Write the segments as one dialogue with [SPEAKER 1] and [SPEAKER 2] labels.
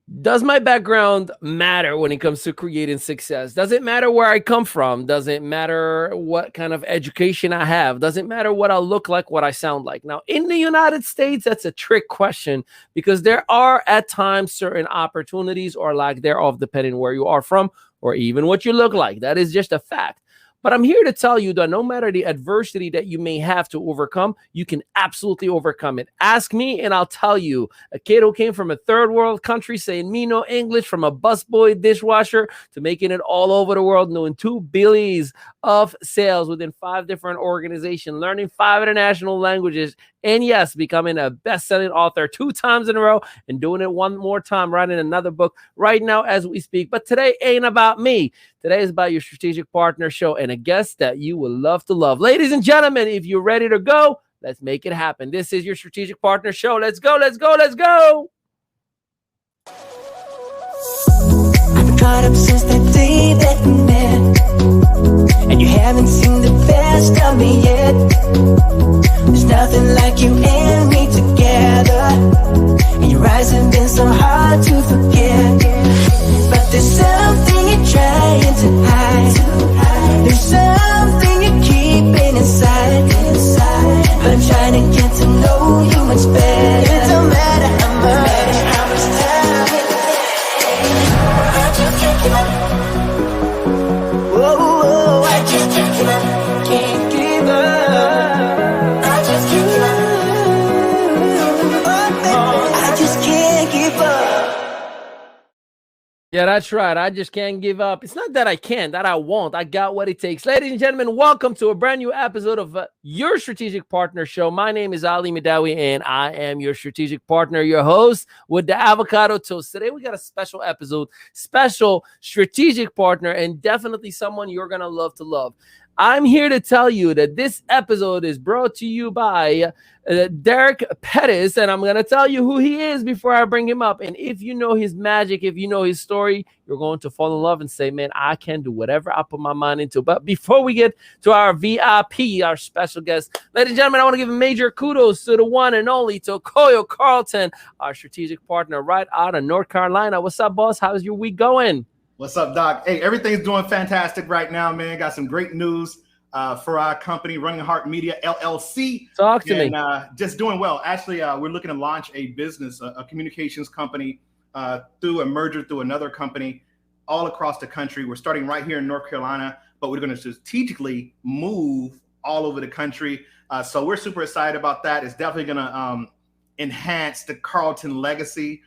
[SPEAKER 1] Does my background matter when it comes to creating success? Does it matter where I come from? Does it matter what kind of education I have? Does it matter what I look like, what I sound like? Now, in the United States, that's a trick question because there are at times certain opportunities or lack thereof, depending where you are from or even what you look like. That is just a fact. But I'm here to tell you that no matter the adversity that you may have to overcome, you can absolutely overcome it. Ask me and I'll tell you. A kid who came from a third world country saying me no English, from a busboy dishwasher to making it all over the world, knowing 2 billions of sales within 5 different organizations, learning 5 international languages, and yes, becoming a best-selling author 2 times in a row and doing it one more time, writing another book right now as we speak. But today ain't about me. Today is about your strategic partner show and a guest that you will love to love. Ladies and gentlemen, if you're ready to go, let's make it happen. This is your strategic partner show. Let's go, let's go, let's go.
[SPEAKER 2] I've been caught up since the day that we met, and you haven't seen the best of me yet. There's nothing like you and me together, and your eyes have been so hard to forget. But there's something you're trying to hide. There's something you're keeping inside. But I'm trying to get to know you much better. It don't matter how much time it takes. I just can't give up. Whoa, I just can't give up. Can't give up. I just can't give up. I just can't give up.
[SPEAKER 1] Yeah, that's right. I just can't give up. It's not that I can't, that I won't. I got what it takes. Ladies and gentlemen, welcome to a brand new episode of your Strategic Partner Show. My name is Ali Mehdaoui, and I am your strategic partner, your host with the avocado toast. Today, we got a special episode, special strategic partner, and definitely someone you're going to love. I'm here to tell you that this episode is brought to you by Derrick Pettis, and I'm going to tell you who he is before I bring him up. And if you know his magic, if you know his story, you're going to fall in love and say, man, I can do whatever I put my mind into. But before we get to our VIP, our special guest, ladies and gentlemen, I want to give a major kudos to the one and only Tokoyo Carlton, our strategic partner right out of North Carolina. What's up, boss? How's your week going?
[SPEAKER 3] What's up, Doc? Hey, everything's doing fantastic right now, man. Got some great news for our company, Running Heart Media, LLC.
[SPEAKER 1] Talk to me.
[SPEAKER 3] Just doing well. Actually, we're looking to launch a business, a communications company through a merger through another company all across the country. We're starting right here in North Carolina, but we're going to strategically move all over the country. So we're super excited about that. It's definitely going to enhance the Carlton legacy.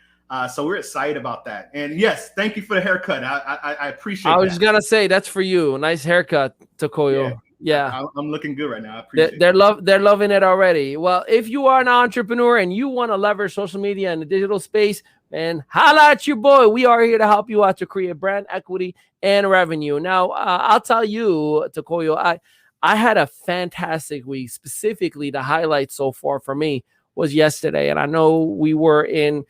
[SPEAKER 3] So we're excited about that. And yes, thank you for the haircut. I appreciate it.
[SPEAKER 1] I was just going to say, that's for you. Nice haircut, Tokoyo. Yeah.
[SPEAKER 3] I'm looking good right now. I appreciate
[SPEAKER 1] it. They're loving it already. Well, if you are an entrepreneur and you want to leverage social media and the digital space, man, holla at your boy. We are here to help you out to create brand equity and revenue. Now, I'll tell you, Tokoyo, I had a fantastic week. Specifically, the highlight so far for me was yesterday. And I know we were in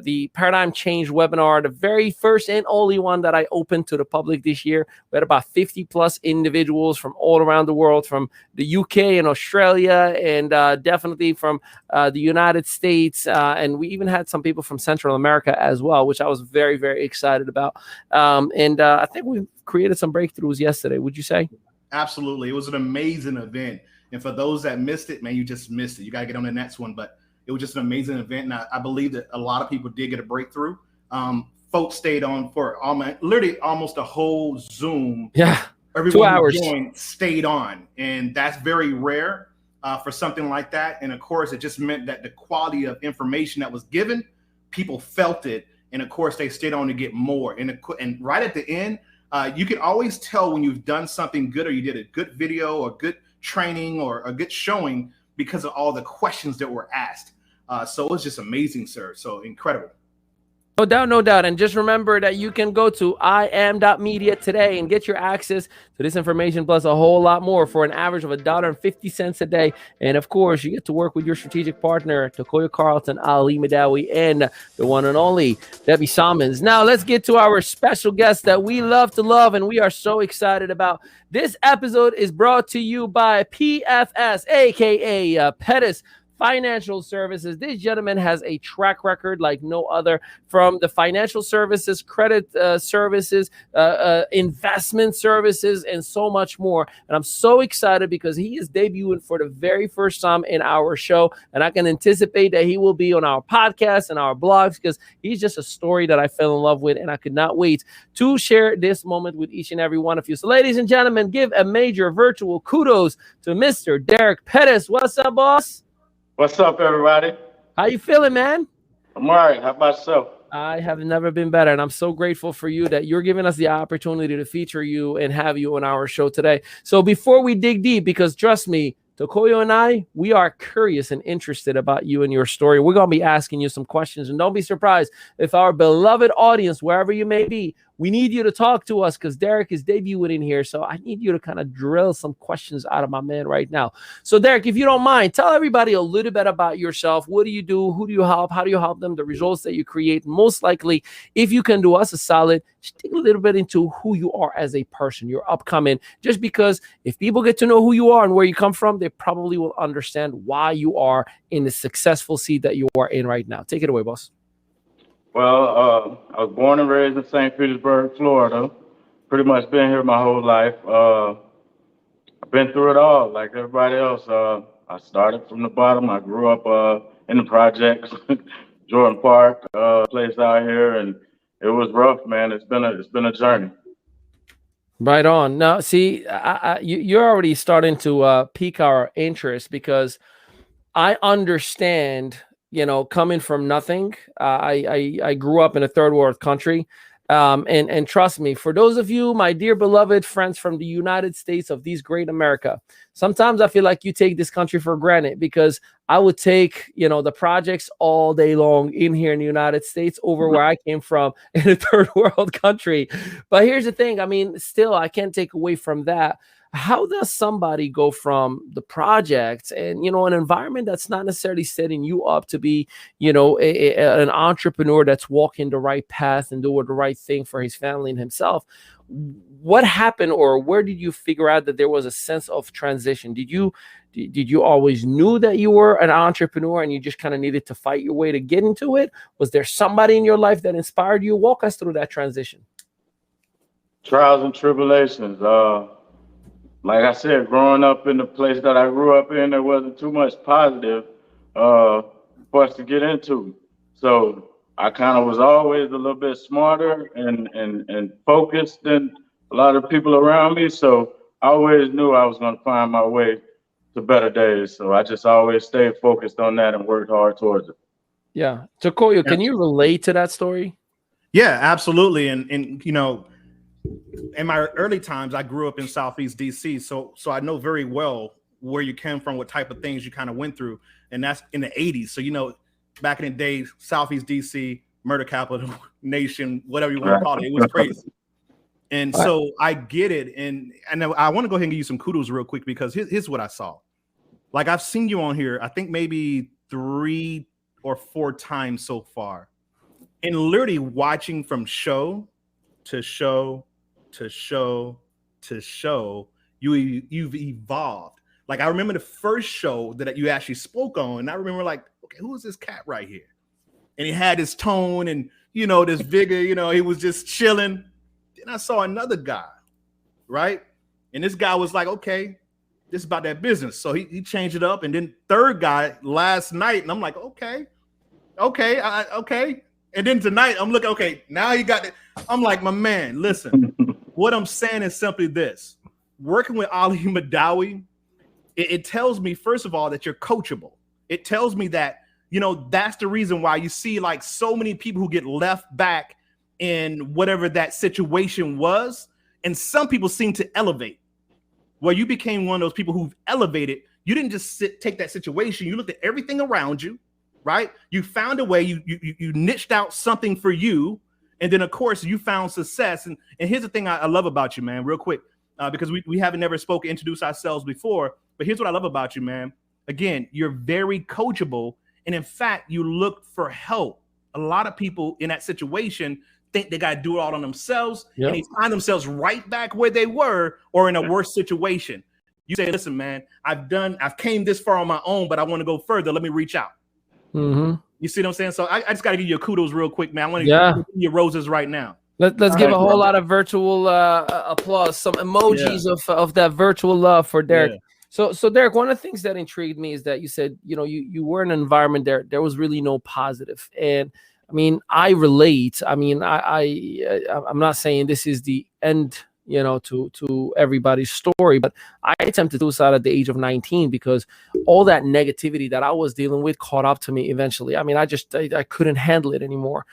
[SPEAKER 1] the Paradigm Change webinar, the very first and only one that I opened to the public this year. We had about 50 plus individuals from all around the world, from the UK and Australia, and definitely from the United States. And we even had some people from Central America as well, which I was very, very excited about. And I think we created some breakthroughs yesterday. Would you say?
[SPEAKER 3] Absolutely. It was an amazing event. And for those that missed it, man, you just missed it. You got to get on the next one. But it was just an amazing event, and I believe that a lot of people did get a breakthrough. Folks stayed on for literally almost a whole Zoom.
[SPEAKER 1] Yeah,
[SPEAKER 3] everyone
[SPEAKER 1] 2 hours.
[SPEAKER 3] Who joined stayed on, and that's very rare for something like that. And of course, it just meant that the quality of information that was given, people felt it, and of course, they stayed on to get more. And right at the end, you can always tell when you've done something good or you did a good video or good training or a good showing because of all the questions that were asked. So it was just amazing, sir. So incredible.
[SPEAKER 1] No doubt, no doubt. And just remember that you can go to iam.media today and get your access to this information plus a whole lot more for an average of $1.50 a day. And of course, you get to work with your strategic partner, Tokoyo Carlton, Ali Mehdaoui, and the one and only Debi Salmons. Now, let's get to our special guest that we love to love and we are so excited about. This episode is brought to you by PFS, aka Pettis financial services. This gentleman has a track record like no other, from the financial services, credit services, investment services, and so much more. And I'm so excited because he is debuting for the very first time in our show. And I can anticipate that he will be on our podcast and our blogs, because he's just a story that I fell in love with. And I could not wait to share this moment with each and every one of you. So, ladies and gentlemen, give a major virtual kudos to Mr. Derrick Pettis. What's up, boss?
[SPEAKER 4] What's up, everybody?
[SPEAKER 1] How you feeling, man?
[SPEAKER 4] I'm all right. How about yourself?
[SPEAKER 1] I have never been better, and I'm so grateful for you that you're giving us the opportunity to feature you and have you on our show today. So before we dig deep, because trust me, Tokoyo and I, we are curious and interested about you and your story. We're going to be asking you some questions, and don't be surprised if our beloved audience, wherever you may be, we need you to talk to us, because Derrick is debuting in here. So I need you to kind of drill some questions out of my man right now. So Derrick, if you don't mind, tell everybody a little bit about yourself. What do you do? Who do you help? How do you help them? The results that you create. Most likely, if you can do us a solid, just dig a little bit into who you are as a person, your upcoming, just because if people get to know who you are and where you come from, they probably will understand why you are in the successful seat that you are in right now. Take it away, boss.
[SPEAKER 4] Well, I was born and raised in St. Petersburg, Florida. Pretty much been here my whole life. I've been through it all like everybody else. I started from the bottom. I grew up in the projects, Jordan Park, place out here, and it was rough, man. It's been a journey.
[SPEAKER 1] Right on. Now, see, you're already starting to pique our interest, because I understand, coming from nothing. I grew up in a third world country. And trust me, for those of you, my dear beloved friends from the United States of this great America, sometimes I feel like you take this country for granted, because I would take, the projects all day long in here in the United States over where I came from in a third world country. But here's the thing. I mean, still, I can't take away from that. How does somebody go from the projects and, an environment that's not necessarily setting you up to be, an entrepreneur that's walking the right path and doing the right thing for his family and himself? What happened, or where did you figure out that there was a sense of transition? Did you always knew that you were an entrepreneur and you just kind of needed to fight your way to get into it? Was there somebody in your life that inspired you? Walk us through that transition.
[SPEAKER 4] Trials and tribulations. Like I said, growing up in the place that I grew up in, there wasn't too much positive for us to get into. So I kind of was always a little bit smarter and focused than a lot of people around me. So I always knew I was going to find my way to better days. So I just always stayed focused on that and worked hard towards it.
[SPEAKER 1] Yeah. Tokoyo, can you relate to that story?
[SPEAKER 3] Yeah, absolutely. And in my early times, I grew up in Southeast DC, so I know very well where you came from, what type of things you kind of went through, and that's in the 80s. So, back in the day, Southeast DC, murder capital nation, whatever you want to call it, it was crazy. And so I get it, and I want to go ahead and give you some kudos real quick, because here's what I saw. Like, I've seen you on here, I think maybe 3 or 4 times so far, and literally watching from show to show to show to show, you've evolved. Like, I remember the first show that you actually spoke on, and I remember, like, okay, who is this cat right here? And he had his tone and this vigor, he was just chilling. Then I saw another guy, right? And this guy was like, okay, this is about that business. So he changed it up. And then third guy last night, and I'm like, okay. And then tonight I'm looking, okay, now he got it. I'm like, my man, listen, what I'm saying is simply this. Working with Ali Mehdaoui, it tells me, first of all, that you're coachable. It tells me that, that's the reason why you see like so many people who get left back in whatever that situation was. And some people seem to elevate. Well, you became one of those people who've elevated. You didn't just take that situation. You looked at everything around you, right? You found a way, you niched out something for you. And then, of course, you found success. And here's the thing I love about you, man, real quick, because we haven't never spoken, introduced ourselves before. But here's what I love about you, man. Again, you're very coachable. And in fact, you look for help. A lot of people in that situation think they got to do it all on themselves. Yep. And they find themselves right back where they were or in a worse situation. You say, listen, man, I've came this far on my own, but I want to go further. Let me reach out.
[SPEAKER 1] Mm-hmm.
[SPEAKER 3] You see what I'm saying? So I just got to give you a kudos real quick, man. I want to give you roses right now.
[SPEAKER 1] Let's give a whole lot of virtual applause, some emojis of that virtual love for Derrick. Yeah. So Derrick, one of the things that intrigued me is that you said, you were in an environment there was really no positive. And I mean, I relate. I mean, I'm not saying this is the end, to everybody's story, but I attempted suicide at the age of 19 because all that negativity that I was dealing with caught up to me eventually. I mean, I couldn't handle it anymore.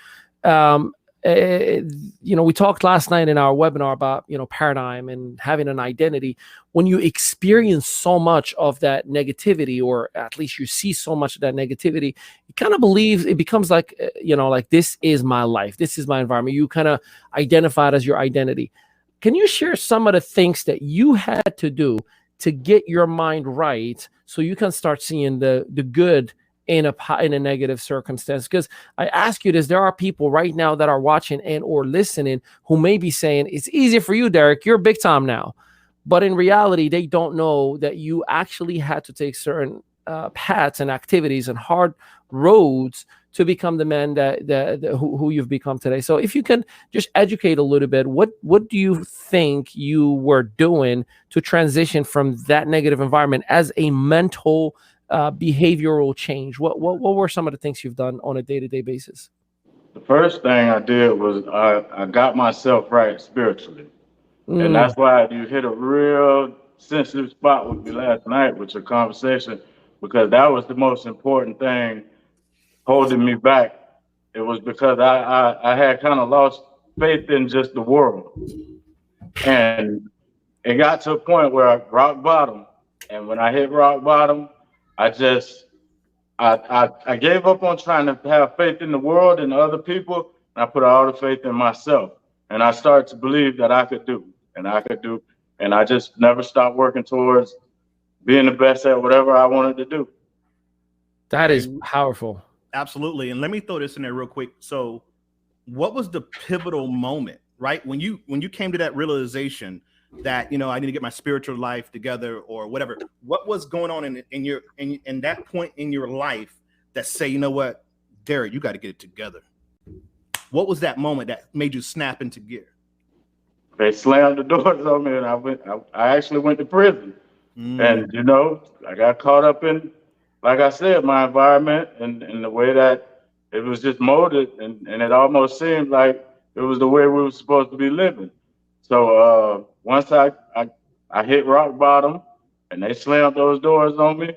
[SPEAKER 1] We talked last night in our webinar about, paradigm and having an identity. When you experience so much of that negativity, or at least you see so much of that negativity, you kind of believe it becomes like, like this is my life. This is my environment. You kind of identify it as your identity. Can you share some of the things that you had to do to get your mind right so you can start seeing the good in a negative circumstance? Because I ask you this, there are people right now that are watching and or listening who may be saying, it's easy for you, Derrick, you're big time now. But in reality, they don't know that you actually had to take certain paths and activities and hard roads to become the man who you've become today. So if you can just educate a little bit, what do you think you were doing to transition from that negative environment as a mental behavioral change? What were some of the things you've done on a day-to-day basis?
[SPEAKER 4] The first thing I did was I got myself right spiritually. And that's why you hit a real sensitive spot with me last night with your conversation, because that was the most important thing holding me back. It was because I had kind of lost faith in just the world. And it got to a point where I rock bottom. And when I hit rock bottom, I gave up on trying to have faith in the world and other people, and I put all the faith in myself. And I started to believe that I could do, and I just never stopped working towards being the best at whatever I wanted to do.
[SPEAKER 1] That is powerful.
[SPEAKER 3] Absolutely. And let me throw this in there real quick. So what was the pivotal moment, right? When you came to that realization that, I need to get my spiritual life together or whatever, what was going on in that point in your life that say, you know what, Derrick, you got to get it together? What was that moment that made you snap into gear?
[SPEAKER 4] They slammed the doors on me, and I actually went to prison. And, I got caught up in, like I said, my environment and the way that it was just molded, and it almost seemed like it was the way we were supposed to be living. So once I hit rock bottom and they slammed those doors on me,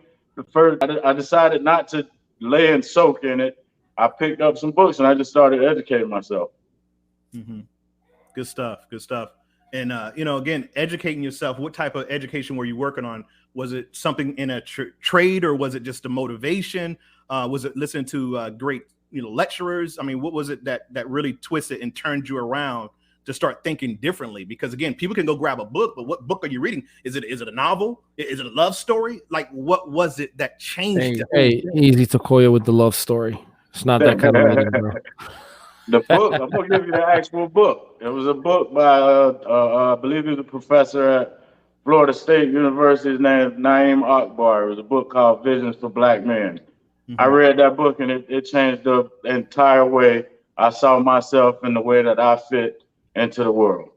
[SPEAKER 4] I decided not to lay and soak in it. I picked up some books and I just started educating myself.
[SPEAKER 3] Mm-hmm. Good stuff. And, again, educating yourself, what type of education were you working on? Was it something in a trade, or was it just a motivation? Was it listening to great, lecturers? I mean, what was it that really twisted and turned you around to start thinking differently? Because again, people can go grab a book, but what book are you reading? Is it a novel? Is it a love story? Like, what was it that changed?
[SPEAKER 1] Hey, easy to call you with the love story. It's not that kind of reading, bro.
[SPEAKER 4] The book, I'm gonna give you the actual book. It was a book by I believe he was a professor at Florida State University. His name is Naeem Akbar. It was a book called Visions for Black Men. Mm-hmm. I read that book and it changed the entire way I saw myself and the way that I fit into the world.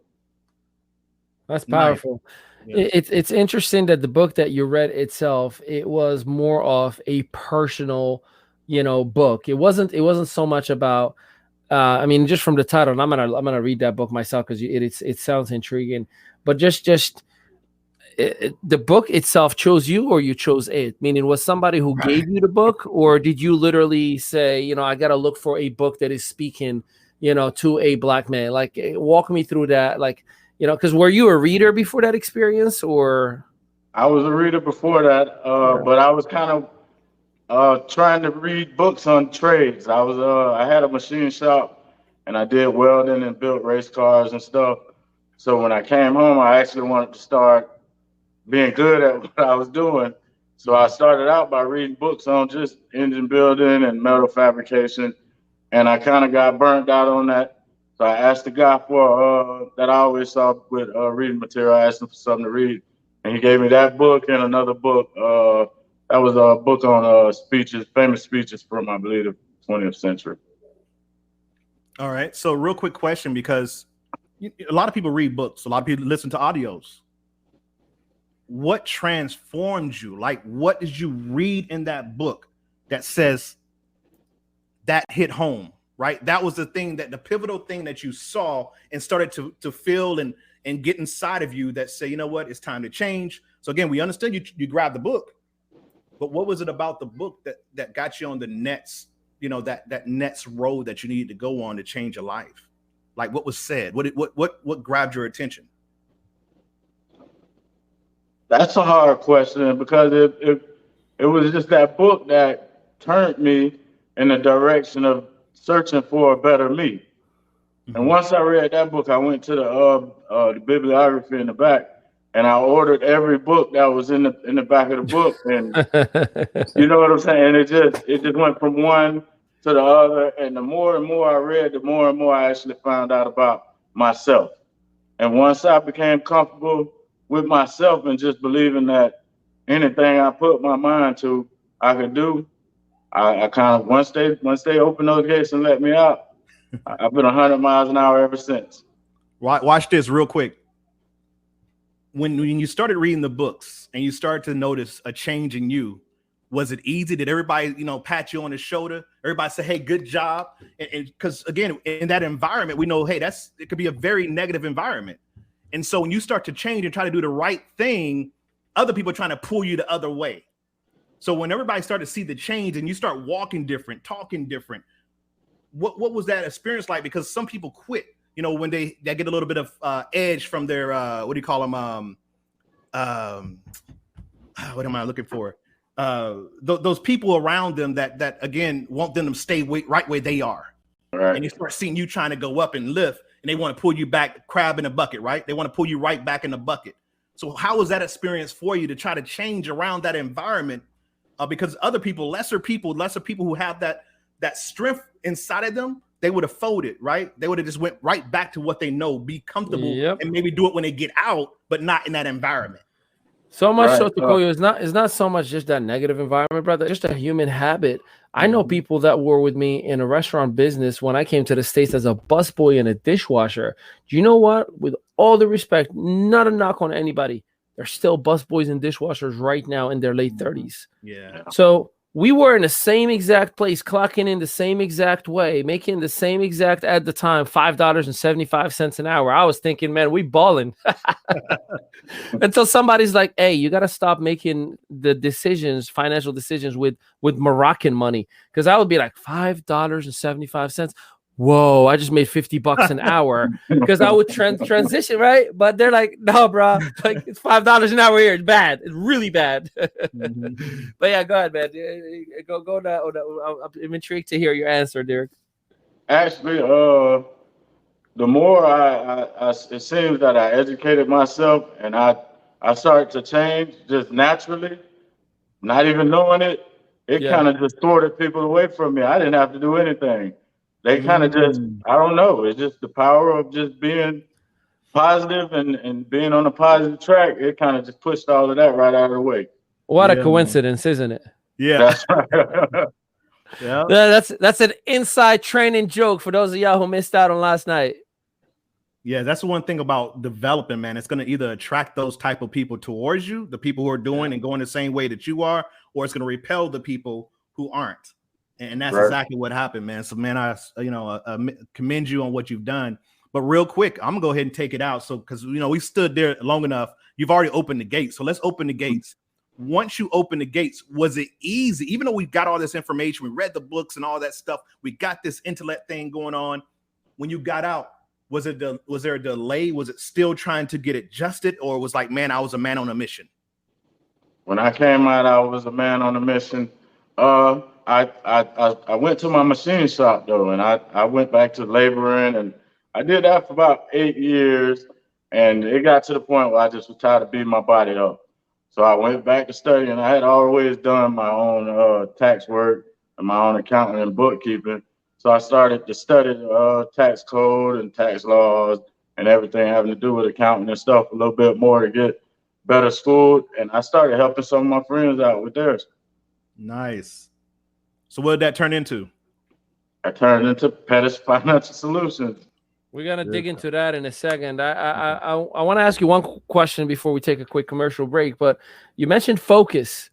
[SPEAKER 1] That's powerful. Nice. Yeah. It's interesting that the book that you read itself, it was more of a personal, book. It wasn't so much about. Just from the title, and I'm gonna read that book myself because it sounds intriguing. But the book itself chose you, or you chose it? Meaning, was somebody who gave you the book, or did you literally say, I got to look for a book that is speaking, to a Black man? Like, walk me through that. Like, because were you a reader before that experience, or?
[SPEAKER 4] I was a reader before that, but I was kind of trying to read books on trades. I had a machine shop, and I did welding and built race cars and stuff. So when I came home, I actually wanted to start being good at what I was doing. So I started out by reading books on just engine building and metal fabrication, and I kind of got burnt out on that. So I asked the guy that I always saw with reading material. I asked him for something to read, And he gave me that book and another book. That was a book on speeches, famous speeches from, I believe, the 20th century.
[SPEAKER 3] All right. So real quick question, because a lot of people read books. A lot of people listen to audios. What transformed you? Like, what did you read in that book that says that hit home, right? That was the thing, that the pivotal thing that you saw and started to feel and get inside of you that say, you know what, it's time to change. So again, we understood you grabbed the book, but what was it about the book that got you on the next, you know, that next road that you needed to go on to change your life? Like, what was said? What grabbed your attention?
[SPEAKER 4] That's a hard question, because it was just that book that turned me in the direction of searching for a better me. Mm-hmm. And once I read that book, I went to the bibliography in the back, and I ordered every book that was in the back of the book. And you know what I'm saying? And it just went from one to the other. And the more and more I read, the more and more I actually found out about myself. And once I became comfortable with myself and just believing that anything I put my mind to, I could do, I kind of, once they opened those gates and let me out, I've been 100 miles an hour ever since.
[SPEAKER 3] Watch this real quick. When you started reading the books and you started to notice a change in you, was it easy? Did everybody, you know, pat you on the shoulder? Everybody say, hey, good job? And because again, in that environment, we know, hey, it could be a very negative environment. And so when you start to change and try to do the right thing, other people are trying to pull you the other way. So when everybody started to see the change and you start walking different, talking different, what was that experience like? Because some people quit, you know, when they get a little bit of edge from their, what do you call them? What am I looking for? Those people around them that again, want them to stay right where they are.
[SPEAKER 4] Right.
[SPEAKER 3] And you start seeing you trying to go up and lift, and they want to pull you back, crab in a bucket, right? They want to pull you right back in the bucket. So how was that experience for you to try to change around that environment? Because other people, lesser people who have that strength inside of them, they would have folded, right? They would have just went right back to what they know, be comfortable, and maybe do it when they get out, but not in that environment.
[SPEAKER 1] So much so, Takoyo, it's not so much just that negative environment, brother. Just a human habit. I know people that were with me in a restaurant business when I came to the States as a busboy and a dishwasher. Do you know what? With all the respect, not a knock on anybody, they're still busboys and dishwashers right now in their late 30s.
[SPEAKER 3] Yeah.
[SPEAKER 1] So we were in the same exact place, clocking in the same exact way, making the same exact, at the time, $5.75 an hour. I was thinking, man, we balling. Until somebody's like, hey, you got to stop making the decisions, financial decisions with Moroccan money. Because I would be like, $5.75. Whoa, I just made $50 an hour, because I would transition, right? But they're like, no, bro, like it's $5 an hour here. It's bad. It's really bad. But yeah, go ahead, man. Go now. I'm intrigued to hear your answer, Derrick.
[SPEAKER 4] Actually, the more it seems that I educated myself and I started to change just naturally, not even knowing it. It kind of just sorted people away from me. I didn't have to do anything. They kind of just, I don't know. It's just the power of just being positive and being on a positive track. It kind of just pushed all of that right out of the way.
[SPEAKER 1] What a coincidence, isn't it?
[SPEAKER 3] Yeah.
[SPEAKER 4] That's right.
[SPEAKER 1] Yeah. That's an inside training joke for those of y'all who missed out on last night.
[SPEAKER 3] Yeah, that's the one thing about developing, man. It's going to either attract those type of people towards you, the people who are doing and going the same way that you are, or it's going to repel the people who aren't. And that's exactly what happened, man. So, man, I commend you on what you've done. But real quick, I'm gonna go ahead and take it out. So, because we stood there long enough. You've already opened the gates, so let's open the gates. Once you open the gates, was it easy? Even though we got all this information, we read the books and all that stuff, we got this intellect thing going on. When you got out, was there a delay? Was it still trying to get adjusted, or was like, man, I was a man on a mission?
[SPEAKER 4] When I came out, I was a man on a mission. I went to my machine shop though, and I went back to laboring, and I did that for about 8 years, and it got to the point where I just was tired of beating my body up. So I went back to studying. I had always done my own tax work and my own accounting and bookkeeping. So I started to study tax code and tax laws and everything having to do with accounting and stuff a little bit more to get better schooled, and I started helping some of my friends out with theirs.
[SPEAKER 3] Nice. So what did that turn into?
[SPEAKER 4] I turned into Pettis Financial Solutions.
[SPEAKER 1] We're gonna dig into that in a second. I want to ask you one question before we take a quick commercial break. But you mentioned focus.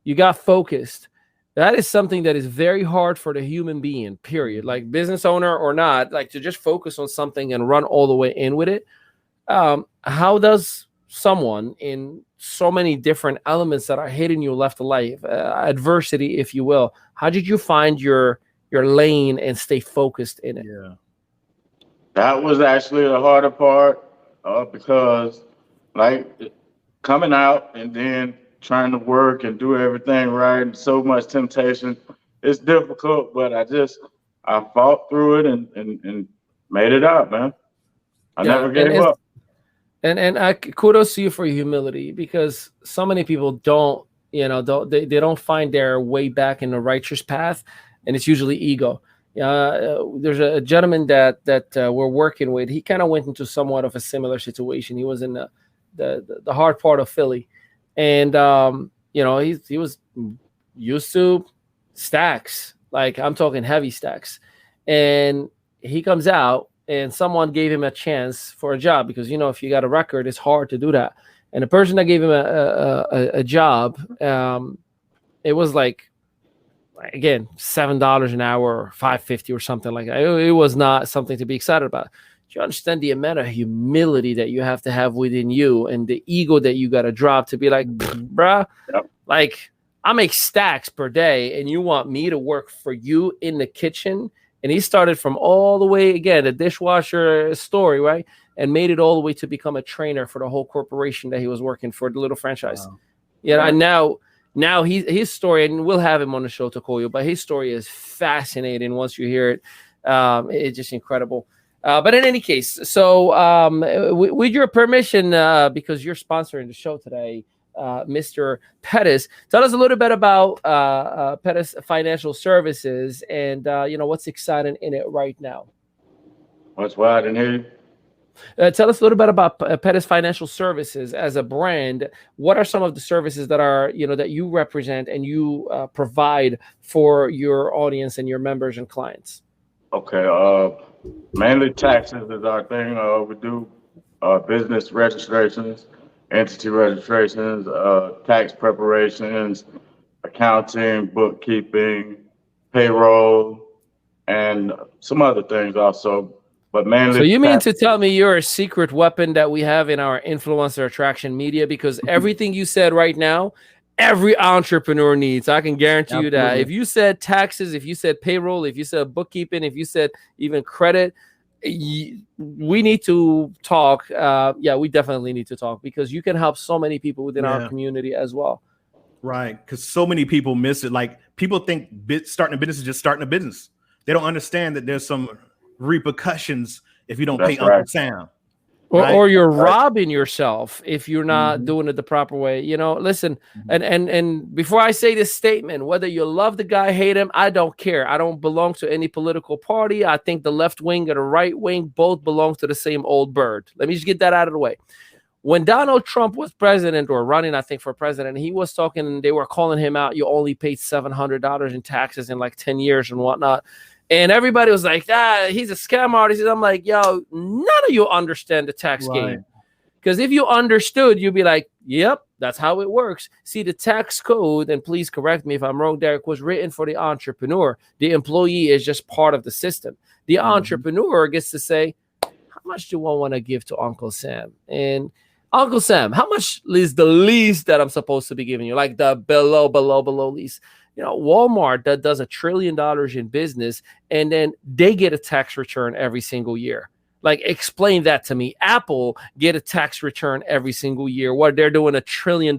[SPEAKER 1] You got focused. That is something that is very hard for the human being, period. Like business owner or not, like to just focus on something and run all the way in with it. How does someone in so many different elements that are hitting you left to life, adversity, if you will, how did you find your lane and stay focused in it?
[SPEAKER 3] Yeah.
[SPEAKER 4] That was actually the harder part because like coming out and then trying to work and do everything right, and so much temptation. It's difficult, but I fought through it and made it out, man. I never gave up.
[SPEAKER 1] And kudos to you for your humility, because so many people don't don't find their way back in the righteous path, and it's usually ego. There's a gentleman that we're working with. He kind of went into somewhat of a similar situation. He was in the hard part of Philly. And, he was used to stacks, like I'm talking heavy stacks. And he comes out and someone gave him a chance for a job because, if you got a record, it's hard to do that. And the person that gave him a job, it was like, again, $7 an hour or $5.50 or something like that. It was not something to be excited about. You understand the amount of humility that you have to have within you and the ego that you got to drop to be like, bruh, like I make stacks per day and you want me to work for you in the kitchen? And he started from all the way, again, a dishwasher story, right? And made it all the way to become a trainer for the whole corporation that he was working for, the little franchise. Wow. And now his story, and we'll have him on the show to call you, but his story is fascinating once you hear it. It's just incredible. But in any case, so with your permission, because you're sponsoring the show today, Mr. Pettis, tell us a little bit about Pettis Financial Services and, what's exciting in it right now.
[SPEAKER 4] What's wide in here?
[SPEAKER 1] Tell us a little bit about Pettis Financial Services as a brand. What are some of the services that are, that you represent and you provide for your audience and your members and clients?
[SPEAKER 4] Okay. Mainly taxes is our thing. We do business registrations, entity registrations, tax preparations, accounting, bookkeeping, payroll, and some other things also. But mainly.
[SPEAKER 1] So you mean to tell me you're a secret weapon that we have in our influencer attraction media? Because everything you said right now, every entrepreneur needs. I can guarantee you that. If you said taxes, if you said payroll, if you said bookkeeping, if you said even credit, we need to talk. We definitely need to talk because you can help so many people within our community as well.
[SPEAKER 3] Right, because so many people miss it. Like people think starting a business is just starting a business. They don't understand that there's some repercussions if you don't pay Uncle Sam.
[SPEAKER 1] Or you're robbing yourself if you're not doing it the proper way. Listen, and before I say this statement, whether you love the guy, hate him, I don't care. I don't belong to any political party. I think the left wing and the right wing both belong to the same old bird. Let me just get that out of the way. When Donald Trump was president or running, I think, for president, he was talking and they were calling him out. You only paid $700 in taxes in like 10 years and whatnot. And everybody was like, he's a scam artist. I'm like, yo, none of you understand the tax game. Because if you understood, you'd be like, yep, that's how it works. See, the tax code, and please correct me if I'm wrong, Derek, was written for the entrepreneur. The employee is just part of the system. The entrepreneur gets to say, how much do I want to give to Uncle Sam? And Uncle Sam, how much is the least that I'm supposed to be giving you? Like the below least. Walmart that does $1 trillion in business, and then they get a tax return every single year. Like, explain that to me. Apple get a tax return every single year. What they're doing $1 trillion.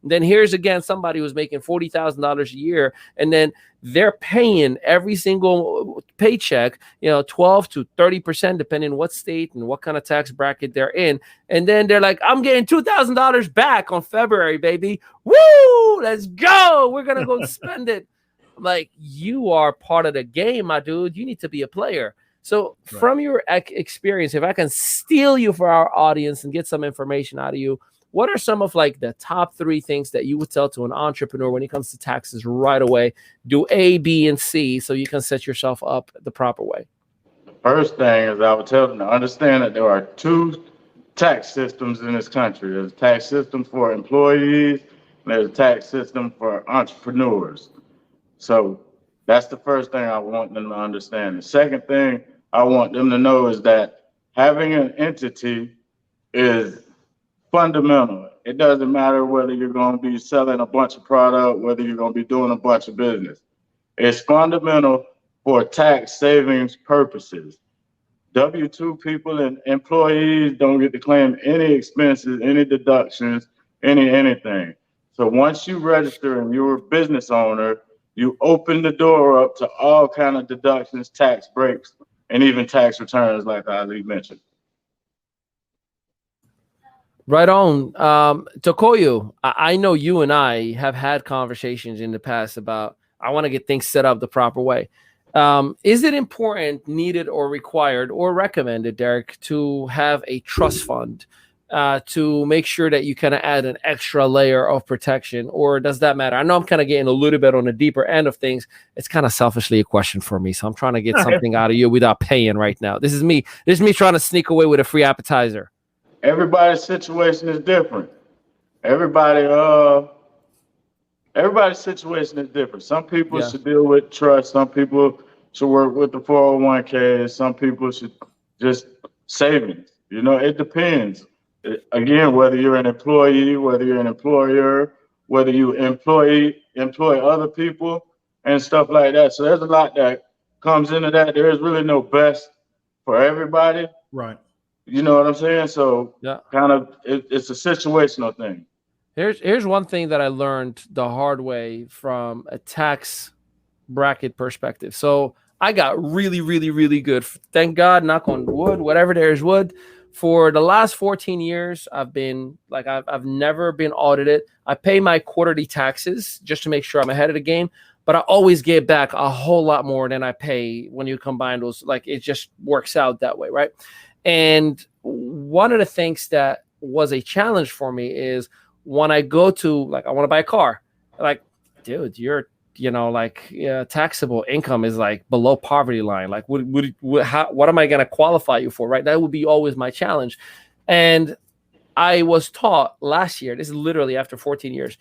[SPEAKER 1] Then here's again somebody who's making $40,000 a year, and then they're paying every single paycheck, 12 to 30%, depending on what state and what kind of tax bracket they're in. And then they're like, I'm getting $2,000 back on February, baby. Woo! Let's go. We're going to go spend it. I'm like, you are part of the game, my dude. You need to be a player. So from your experience, if I can steal you for our audience and get some information out of you, what are some of like the top 3 things that you would tell to an entrepreneur when it comes to taxes right away? Do A, B, and C so you can set yourself up the proper way.
[SPEAKER 4] First thing is I would tell them to understand that there are 2 tax systems in this country. There's a tax system for employees, and there's a tax system for entrepreneurs. So that's the first thing I want them to understand. The second thing I want them to know is that having an entity is fundamental. It doesn't matter whether you're going to be selling a bunch of product, whether you're going to be doing a bunch of business. It's fundamental for tax savings purposes. W-2 people and employees don't get to claim any expenses, any deductions, anything. So once you register and you're a business owner, you open the door up to all kind of deductions, tax breaks, and even tax returns, like Ali mentioned.
[SPEAKER 1] Right on. Tokoyo, I know you and I have had conversations in the past about, I want to get things set up the proper way. Is it important, needed, or required, or recommended, Derrick, to have a trust fund to make sure that you kind of add an extra layer of protection, or does that matter? I know I'm kind of getting a little bit on the deeper end of things. It's kind of selfishly a question for me, so I'm trying to get something out of you without paying right now. This is me trying to sneak away with a free appetizer.
[SPEAKER 4] Everybody's situation is different. Everybody's situation is different. Some people should deal with trust. Some people should work with the 401k. Some people should just savings. You know, it depends. Again, whether you're an employee, whether you're an employer, whether you employ other people and stuff like that. So there's a lot that comes into that. There is really no best for everybody.
[SPEAKER 3] Right.
[SPEAKER 4] You know what I'm saying? So kind of it's a situational thing.
[SPEAKER 1] Here's one thing that I learned the hard way from a tax bracket perspective. So I got really, really, really good. Thank God, knock on wood, whatever there is wood. For the last 14 years, I've never been audited. I pay my quarterly taxes just to make sure I'm ahead of the game, but I always get back a whole lot more than I pay when you combine those. Like, it just works out that way, right? And one of the things that was a challenge for me is when I go to, like, I want to buy a car, like, dude, taxable income is like below poverty line. Like, what am I going to qualify you for? Right. That would be always my challenge. And I was taught last year, this is literally after 14 years.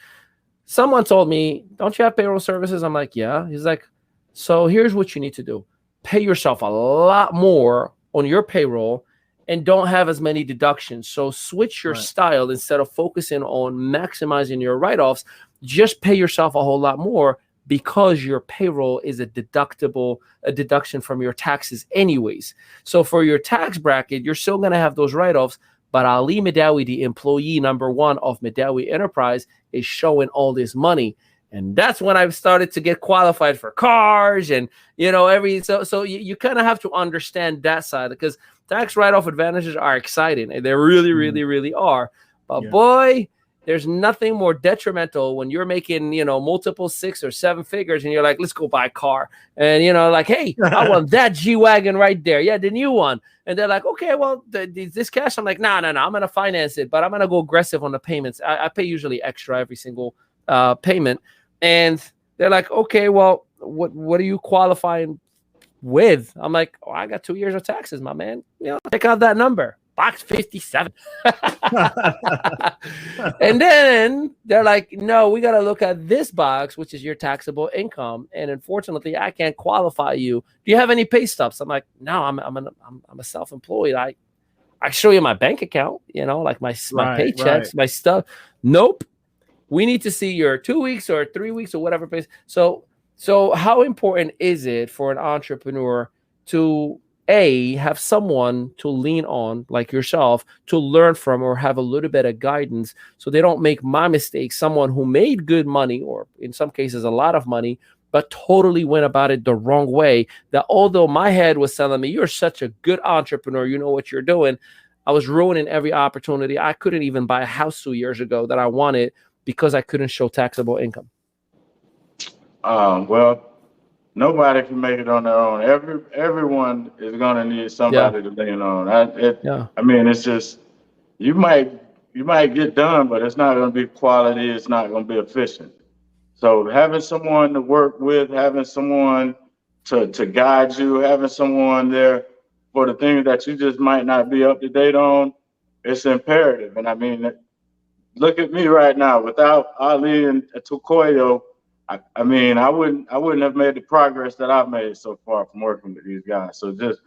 [SPEAKER 1] Someone told me, don't you have payroll services? I'm like, yeah. He's like, so here's what you need to do. Pay yourself a lot more on your payroll and don't have as many deductions. So switch your style. Instead of focusing on maximizing your write-offs, just pay yourself a whole lot more, because your payroll is a deduction from your taxes anyways. So for your tax bracket, you're still going to have those write-offs, but Ali Mehdaoui, the employee number 1 of Mehdaoui Enterprise, is showing all this money. And that's when I've started to get qualified for cars and, so you kind of have to understand that side, because tax write-off advantages are exciting. And they really, really, really are. But boy, there's nothing more detrimental when you're making, multiple 6 or 7 figures and you're like, let's go buy a car. And, like, hey, I want that G-Wagon right there. Yeah, the new one. And they're like, okay, well, is this cash? I'm like, no, I'm going to finance it, but I'm going to go aggressive on the payments. I pay usually extra every single payment. And they're like, okay, well, what are you qualifying with? I'm like, I got 2 years of taxes, my man. Check out that number. Box 57. And then they're like, no, we got to look at this box, which is your taxable income. And unfortunately, I can't qualify you. Do you have any pay stubs? I'm like, no, I'm a self-employed. I show you my bank account, like my paychecks, my stuff. Nope. We need to see your 2 weeks or 3 weeks or whatever. So how important is it for an entrepreneur to have someone to lean on, like yourself, to learn from or have a little bit of guidance so they don't make my mistake? Someone who made good money, or in some cases a lot of money, but totally went about it the wrong way, that although my head was telling me, you're such a good entrepreneur, you know what you're doing, I was ruining every opportunity. I couldn't even buy a house 2 years ago that I wanted because I couldn't show taxable income.
[SPEAKER 4] Well, nobody can make it on their own. Everyone is gonna need somebody to lean on. I mean, it's just you might you might get done, but it's not going to be quality. It's not going to be efficient. So having someone to work with, having someone to guide you, having someone there for the things that you just might not be up to date on, it's imperative. And I mean, look at me right now. Without Ali and Tukoyo, I mean, I wouldn't have made the progress that I've made so far from working with these guys. So just,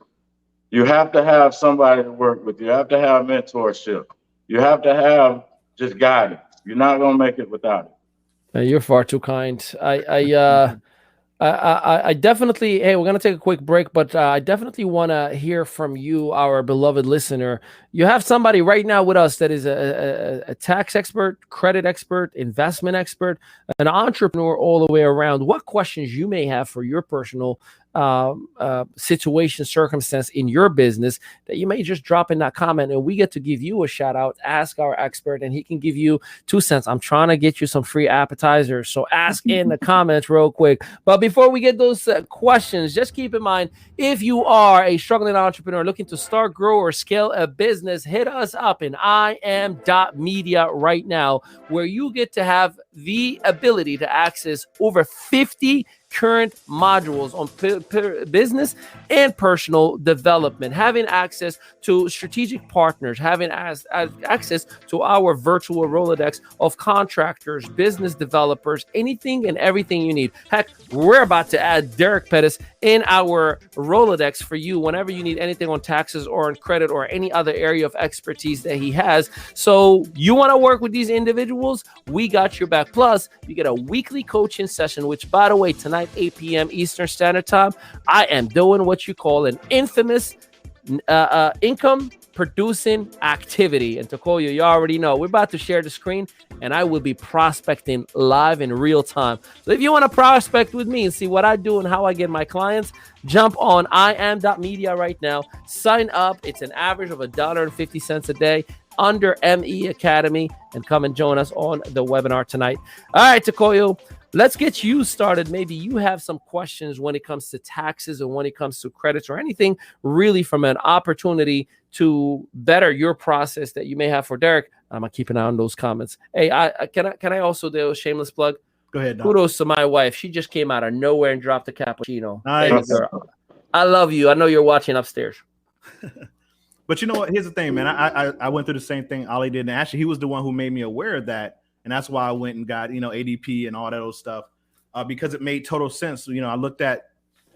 [SPEAKER 4] you have to have somebody to work with. You have to have mentorship. You have to have just guidance. You're not going to make it without it.
[SPEAKER 1] You're far too kind. I definitely, hey, we're going to take a quick break, but I definitely want to hear from you, our beloved listener. You have somebody right now with us that is a tax expert, credit expert, investment expert, an entrepreneur all the way around. What questions you may have for your personal situation, circumstance in your business that you may just drop in that comment, and we get to give you a shout out, ask our expert, and he can give you 2 cents. I'm trying to get you some free appetizers, so ask in the comments real quick. But before we get those questions, just keep in mind, if you are a struggling entrepreneur looking to start, grow, or scale a business, hit us up in IM.media right now, where you get to have the ability to access over 50 current modules on business and personal development, having access to strategic partners, having access to our virtual Rolodex of contractors, business developers, anything and everything you need. Heck, we're about to add Derrick Pettis in our Rolodex for you whenever you need anything on taxes or on credit or any other area of expertise that he has. So you want to work with these individuals? We got your back. Plus, you get a weekly coaching session, which, by the way, tonight, 8 p.m. Eastern Standard Time, I am doing what you call an infamous income producing activity. And Tokoyo, you already know, we're about to share the screen, and I will be prospecting live in real time. So if you want to prospect with me and see what I do and how I get my clients, jump on IM.media right now. Sign up. It's an average of $1.50 a day under ME Academy, and come and join us on the webinar tonight. All right, Tokoyo, let's get you started. Maybe you have some questions when it comes to taxes or when it comes to credits or anything really from an opportunity to better your process that you may have for Derrick. I'm going to keep an eye on those comments. Hey, can I also do a shameless plug?
[SPEAKER 3] Go ahead, Doc.
[SPEAKER 1] Kudos to my wife. She just came out of nowhere and dropped a cappuccino.
[SPEAKER 3] Nice.
[SPEAKER 1] Hey, I love you. I know you're watching upstairs.
[SPEAKER 3] But you know what? Here's the thing, man. I went through the same thing Ali did. And actually, he was the one who made me aware of that. And that's why I went and got, ADP and all that old stuff, because it made total sense. I looked at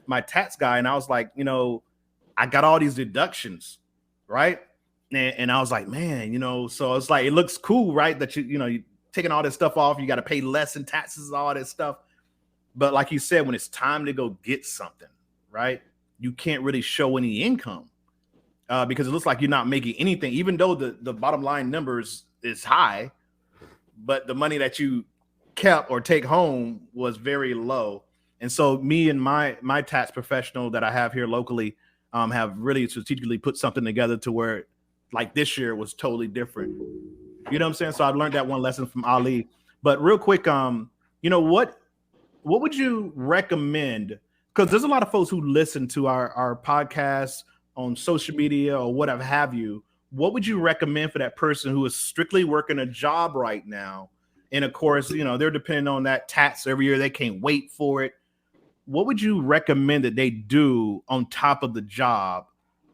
[SPEAKER 3] my tax guy and I was like, I got all these deductions, right? And I was like, man, so it's like, it looks cool, right? That you're taking all this stuff off. You got to pay less in taxes, all this stuff. But like you said, when it's time to go get something, right? You can't really show any income. Because it looks like you're not making anything, even though the bottom line numbers is high, but the money that you kept or take home was very low. And so me and my tax professional that I have here locally have really strategically put something together to where, like, this year was totally different. You know what I'm saying? So I learned that one lesson from Ali. But real quick, what would you recommend? Because there's a lot of folks who listen to our podcasts on social media or whatever have you. What would you recommend for that person who is strictly working a job right now? And of course, they're depending on that tax every year. They can't wait for it. What would you recommend that they do on top of the job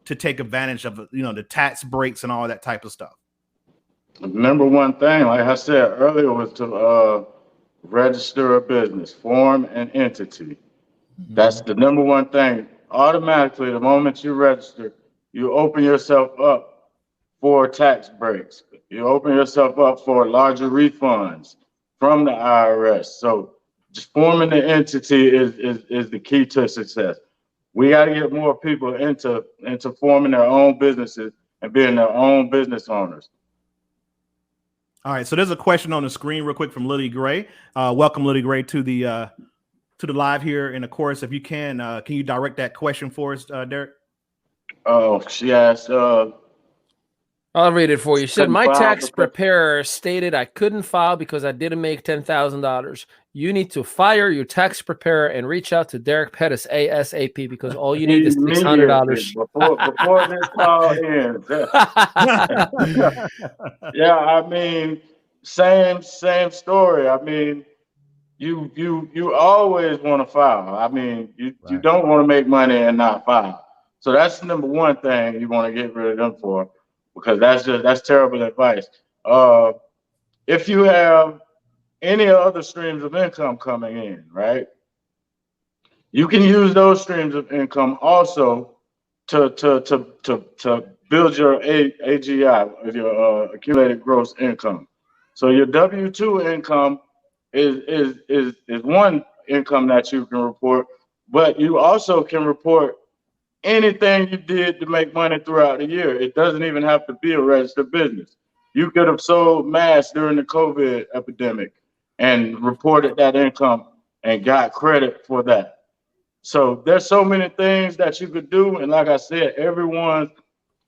[SPEAKER 3] to take advantage of, the tax breaks and all that type of stuff?
[SPEAKER 4] The number one thing, like I said earlier, was to register a business, form an entity. Mm-hmm. That's the number one thing. Automatically, the moment you register, you open yourself up for tax breaks. You open yourself up for larger refunds from the IRS. So just forming the entity is the key to success. We got to get more people into forming their own businesses and being their own business owners.
[SPEAKER 3] All right, so there's a question on the screen real quick from Lily Gray. Welcome, Lily Gray, to the live here. And of course, if you can you direct that question for us, Derrick?
[SPEAKER 4] Oh, she asked,
[SPEAKER 1] I'll read it for you. She said,
[SPEAKER 4] Couldn't
[SPEAKER 1] my
[SPEAKER 4] file
[SPEAKER 1] tax
[SPEAKER 4] because
[SPEAKER 1] preparer stated I couldn't file because I didn't make $10,000. You need to fire your tax preparer and reach out to Derrick Pettis ASAP because all you need is
[SPEAKER 4] immediately
[SPEAKER 1] $600.
[SPEAKER 4] before this call ends. Yeah, I mean, same story. I mean, you always want to file. I mean, you
[SPEAKER 5] Right.
[SPEAKER 4] don't want to make money and not file. So that's number one thing you want to get rid of them for, because that's terrible advice. If you have any other streams of income coming in, right? You can use those streams of income also to build your AGI, your accumulated gross income. So your W-2 income is one income that you can report, but you also can report anything you did to make money throughout the year. It doesn't even have to be a registered business. You could have sold masks during the COVID epidemic and reported that income and got credit for that. So there's so many things that you could do. And like I said, everyone's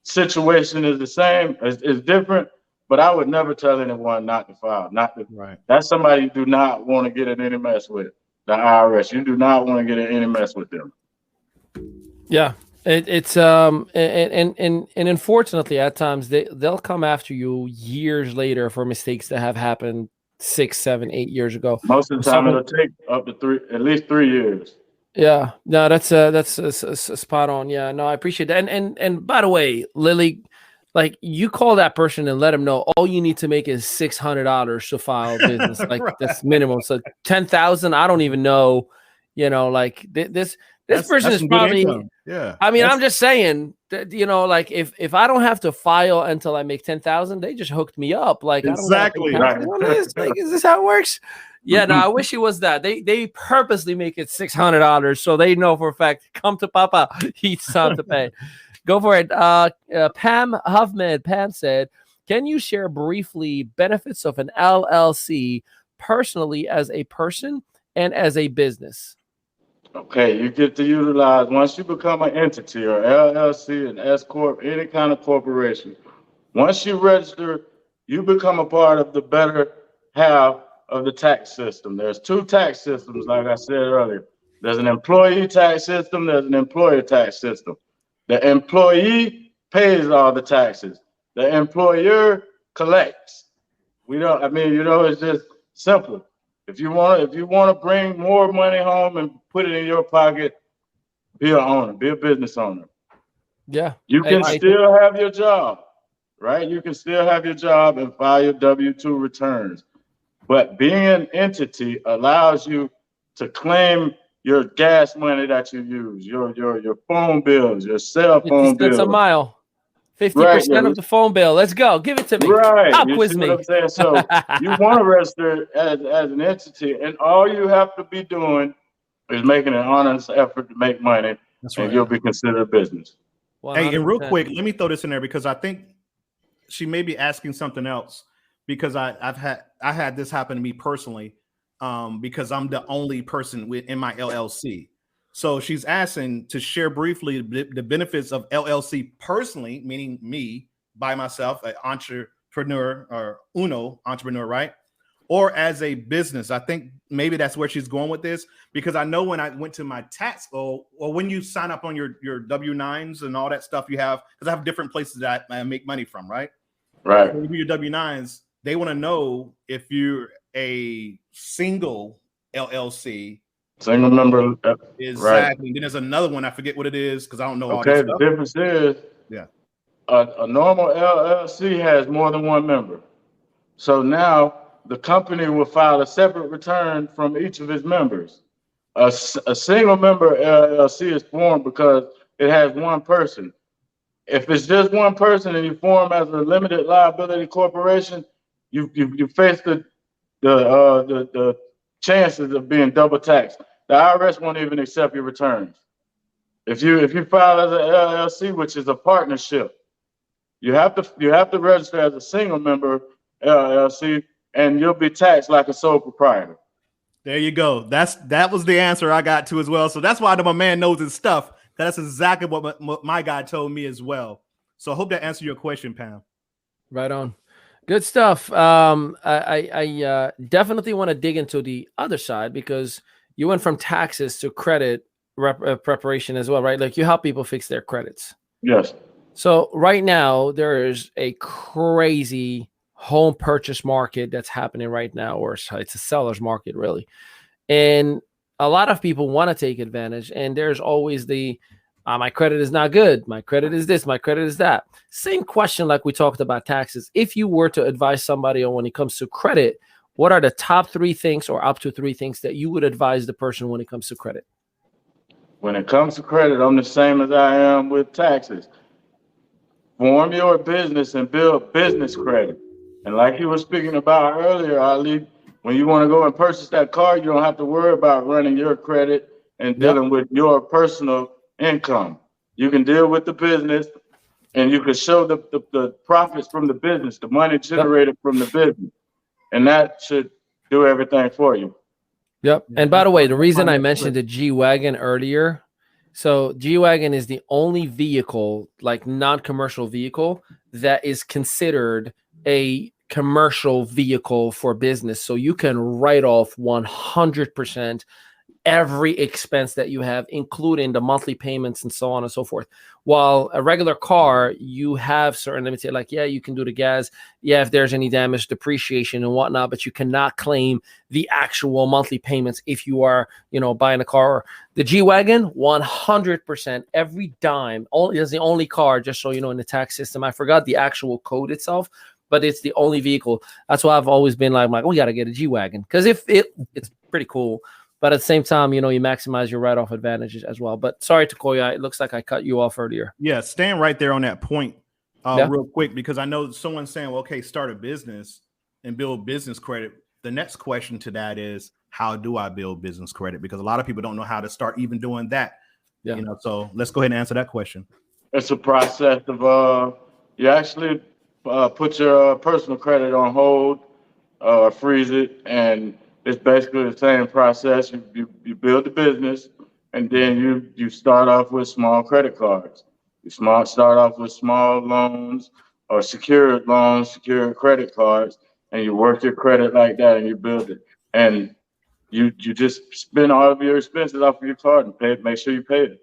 [SPEAKER 4] situation is the same, is different, but I would never tell anyone not to file,
[SPEAKER 5] Right.
[SPEAKER 4] That's somebody you do not want to get in any mess with, the IRS. You do not want to get in any mess with them.
[SPEAKER 1] Yeah, it's and unfortunately at times they'll come after you years later for mistakes that have happened 6, 7, 8 years ago.
[SPEAKER 4] Most of the time it'll take up to at least 3 years.
[SPEAKER 1] Yeah, no, that's spot on. Yeah, no, I appreciate that. And by the way, Lily, like you call that person and let them know all you need to make is $600 to file business. Like
[SPEAKER 5] Right.
[SPEAKER 1] that's minimum. So 10,000, I don't even know. You know, like this person is
[SPEAKER 5] some good
[SPEAKER 1] probably.
[SPEAKER 5] income. Yeah.
[SPEAKER 1] I mean, I'm just saying that, you know, like if I don't have to file until I make 10,000, they just hooked me up. Like
[SPEAKER 3] Exactly.
[SPEAKER 1] I don't gotta pay taxes on this. Like, is this how it works? Yeah, no, I wish it was that. They purposely make it $600 so they know for a fact. Come to Papa, he's time to pay. Go for it. Pam Huffman. Pam said, "Can you share briefly benefits of an LLC personally as a person and as a business?"
[SPEAKER 4] Okay, you get to utilize, once you become an entity or LLC, an S Corp, any kind of corporation, once you register, you become a part of the better half of the tax system. There's 2 tax systems, like I said earlier. There's an employee tax system, there's an employer tax system. The employee pays all the taxes. The employer collects. It's just simple. If you want to bring more money home and put it in your pocket, be an owner, be a business owner.
[SPEAKER 1] Yeah.
[SPEAKER 4] You can still have your job, right? You can still have your job and file your W-2 returns. But being an entity allows you to claim your gas money that you use, your phone bills, your cell phone bills.
[SPEAKER 1] That's a mile. 50% of the phone bill. Let's go. Give it to me.
[SPEAKER 4] Right.
[SPEAKER 1] Pop
[SPEAKER 4] You
[SPEAKER 1] quiz
[SPEAKER 4] see
[SPEAKER 1] me.
[SPEAKER 4] what I'm saying? So you want to register as an entity, and all you have to be doing is making an honest effort to make money,
[SPEAKER 5] That's
[SPEAKER 4] and
[SPEAKER 5] right.
[SPEAKER 4] you'll be considered a business.
[SPEAKER 1] 100%.
[SPEAKER 3] Hey, and real quick, let me throw this in there because I think she may be asking something else, because I had this happen to me personally, because I'm the only person in my LLC. So she's asking to share briefly the benefits of LLC personally, meaning me by myself, an entrepreneur or entrepreneur, right? Or as a business. I think maybe that's where she's going with this, because I know when I went to my tax, or when you sign up on your W-9s and all that stuff you have, because I have different places that I make money from, right?
[SPEAKER 4] Right.
[SPEAKER 3] So your W-9s, they want to know if you're a single LLC.
[SPEAKER 4] Single member.
[SPEAKER 3] Exactly.
[SPEAKER 4] Right.
[SPEAKER 3] And then there's another one. I forget what it is because I don't know all
[SPEAKER 4] Okay,
[SPEAKER 3] this
[SPEAKER 4] the
[SPEAKER 3] stuff.
[SPEAKER 4] difference is a normal LLC has more than one member. So now the company will file a separate return from each of its members. A single member LLC is formed because it has one person. If it's just one person and you form as a limited liability corporation, you face the chances of being double taxed. The IRS won't even accept your returns. If you file as an LLC, which is a partnership, you have to register as a single member LLC, and you'll be taxed like a sole proprietor.
[SPEAKER 3] There you go. That was the answer I got to as well. So that's why I know my man knows his stuff. That's exactly what my guy told me as well. So I hope that answered your question, Pam.
[SPEAKER 1] Right on. Good stuff. I definitely want to dig into the other side because you went from taxes to credit preparation as well, right? Like you help people fix their credits.
[SPEAKER 4] Yes.
[SPEAKER 1] So right now there is a crazy home purchase market that's happening right now, or it's a seller's market really. And a lot of people want to take advantage. And there's always the my credit is not good. My credit is this. My credit is that. Same question like we talked about taxes. If you were to advise somebody on when it comes to credit, what are the top 3 things or up to 3 things that you would advise the person when it comes to credit?
[SPEAKER 4] When it comes to credit, I'm the same as I am with taxes. Form your business and build business credit. And like you were speaking about earlier, Ali, when you want to go and purchase that car, you don't have to worry about running your credit and dealing with your personal income. You can deal with the business and you can show the profits from the business, the money generated from the business. And that should do everything for you.
[SPEAKER 1] Yep. And by the way, the reason I mentioned the G-Wagon earlier, so G-Wagon is the only vehicle, like non-commercial vehicle, that is considered a commercial vehicle for business. So you can write off 100% every expense that you have, including the monthly payments and so on and so forth. While a regular car, you have certain limitations, like, yeah, you can do the gas. Yeah, if there's any damage, depreciation and whatnot, but you cannot claim the actual monthly payments if you are, buying a car. The G-Wagon, 100%, every dime, is the only car, just so you know, in the tax system. I forgot the actual code itself, but it's the only vehicle. That's why I've always been like, we got to get a G-Wagon because it's pretty cool. But at the same time, you maximize your write-off advantages as well. But sorry, Takoya, it looks like I cut you off earlier.
[SPEAKER 3] Yeah, staying right there on that point real quick, because I know someone's saying, well, okay, start a business and build business credit. The next question to that is, how do I build business credit? Because a lot of people don't know how to start even doing that. Yeah. So let's go ahead and answer that question.
[SPEAKER 4] It's a process of you actually put your personal credit on hold, freeze it, and it's basically the same process. You build the business, and then you start off with small credit cards. You start off with small loans or secured loans, secured credit cards, and you work your credit like that, and you build it. And you just spend all of your expenses off of your card and make sure you pay it.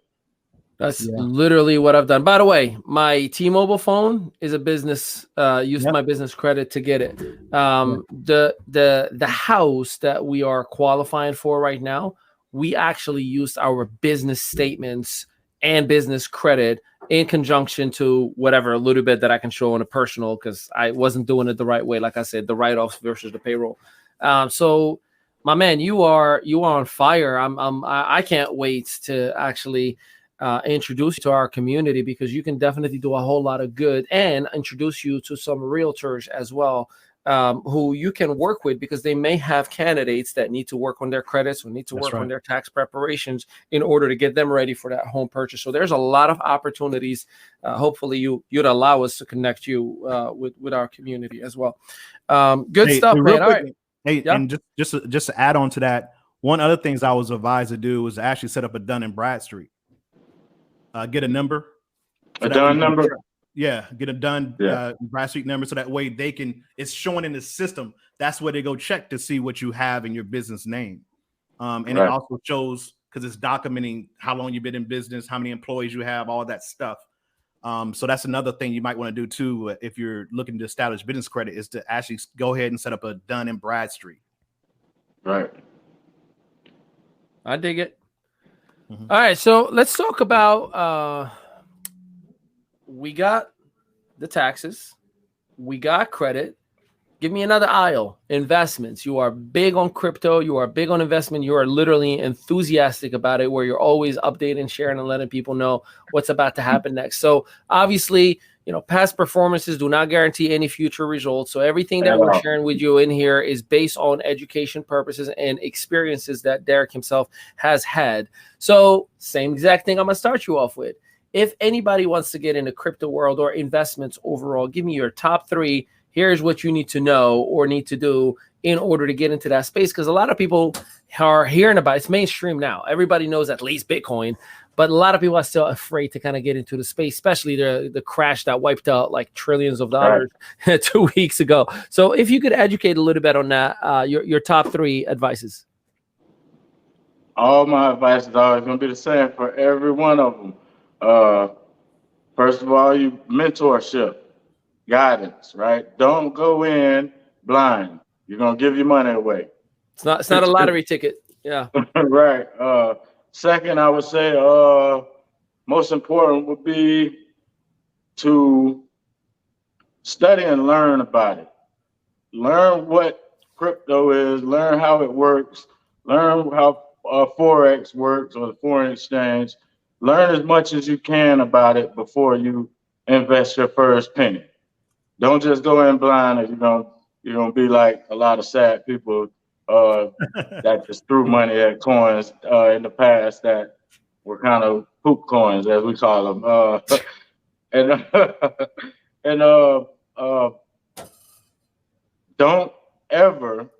[SPEAKER 1] That's literally what I've done. By the way, my T-Mobile phone is a business. Used my business credit to get it. The house that we are qualifying for right now, we actually used our business statements and business credit in conjunction to whatever a little bit that I can show on a personal, because I wasn't doing it the right way. Like I said, the write-offs versus the payroll. So, my man, you are on fire. I can't wait to actually introduce you to our community, because you can definitely do a whole lot of good, and introduce you to some realtors as well, who you can work with, because they may have candidates that need to work on their credits or need to work on their tax preparations in order to get them ready for that home purchase. So there's a lot of opportunities. Hopefully you'd allow us to connect you with our community as well. Good stuff, man. All right.
[SPEAKER 3] Hey, and just to add on to that, one other things I was advised to do was actually set up a Dun and Bradstreet. Get a number.
[SPEAKER 4] A Dun number?
[SPEAKER 3] Yeah, get a Dun Bradstreet number, so that way it's showing in the system. That's where they go check to see what you have in your business name. And it also shows, because it's documenting how long you've been in business, how many employees you have, all that stuff. So that's another thing you might want to do too, if you're looking to establish business credit, is to actually go ahead and set up a Dun and Bradstreet.
[SPEAKER 4] Right.
[SPEAKER 1] I dig it. Mm-hmm. All right, so let's talk about we got the taxes, we got credit. Give me another aisle. Investments. You are big on crypto, you are big on investment, you are literally enthusiastic about it, where you're always updating, sharing, and letting people know what's about to happen next. So obviously, past performances do not guarantee any future results. So everything that we're sharing with you in here is based on education purposes and experiences that Derrick himself has had. So same exact thing I'm going to start you off with. If anybody wants to get in the crypto world or investments overall, give me your top 3. Here's what you need to know or need to do in order to get into that space. Because a lot of people are hearing about it. It's mainstream now. Everybody knows at least Bitcoin. but a lot of people are still afraid to kind of get into the space, especially the crash that wiped out like trillions of dollars 2 weeks ago. So if you could educate a little bit on that, your top 3 advices.
[SPEAKER 4] All my advice is always going to be the same for every one of them. First of all, you mentorship, guidance, right? Don't go in blind. You're going to give your money away. It's
[SPEAKER 1] not a lottery ticket. Yeah.
[SPEAKER 4] Right. Second, I would say most important would be to study and learn about it. Learn what crypto is, learn how it works, learn how Forex works or the foreign exchange. Learn as much as you can about it before you invest your first penny. Don't just go in blind, or you're gonna be like a lot of sad people that just threw money at coins in the past that were kind of poop coins, as we call them. Don't ever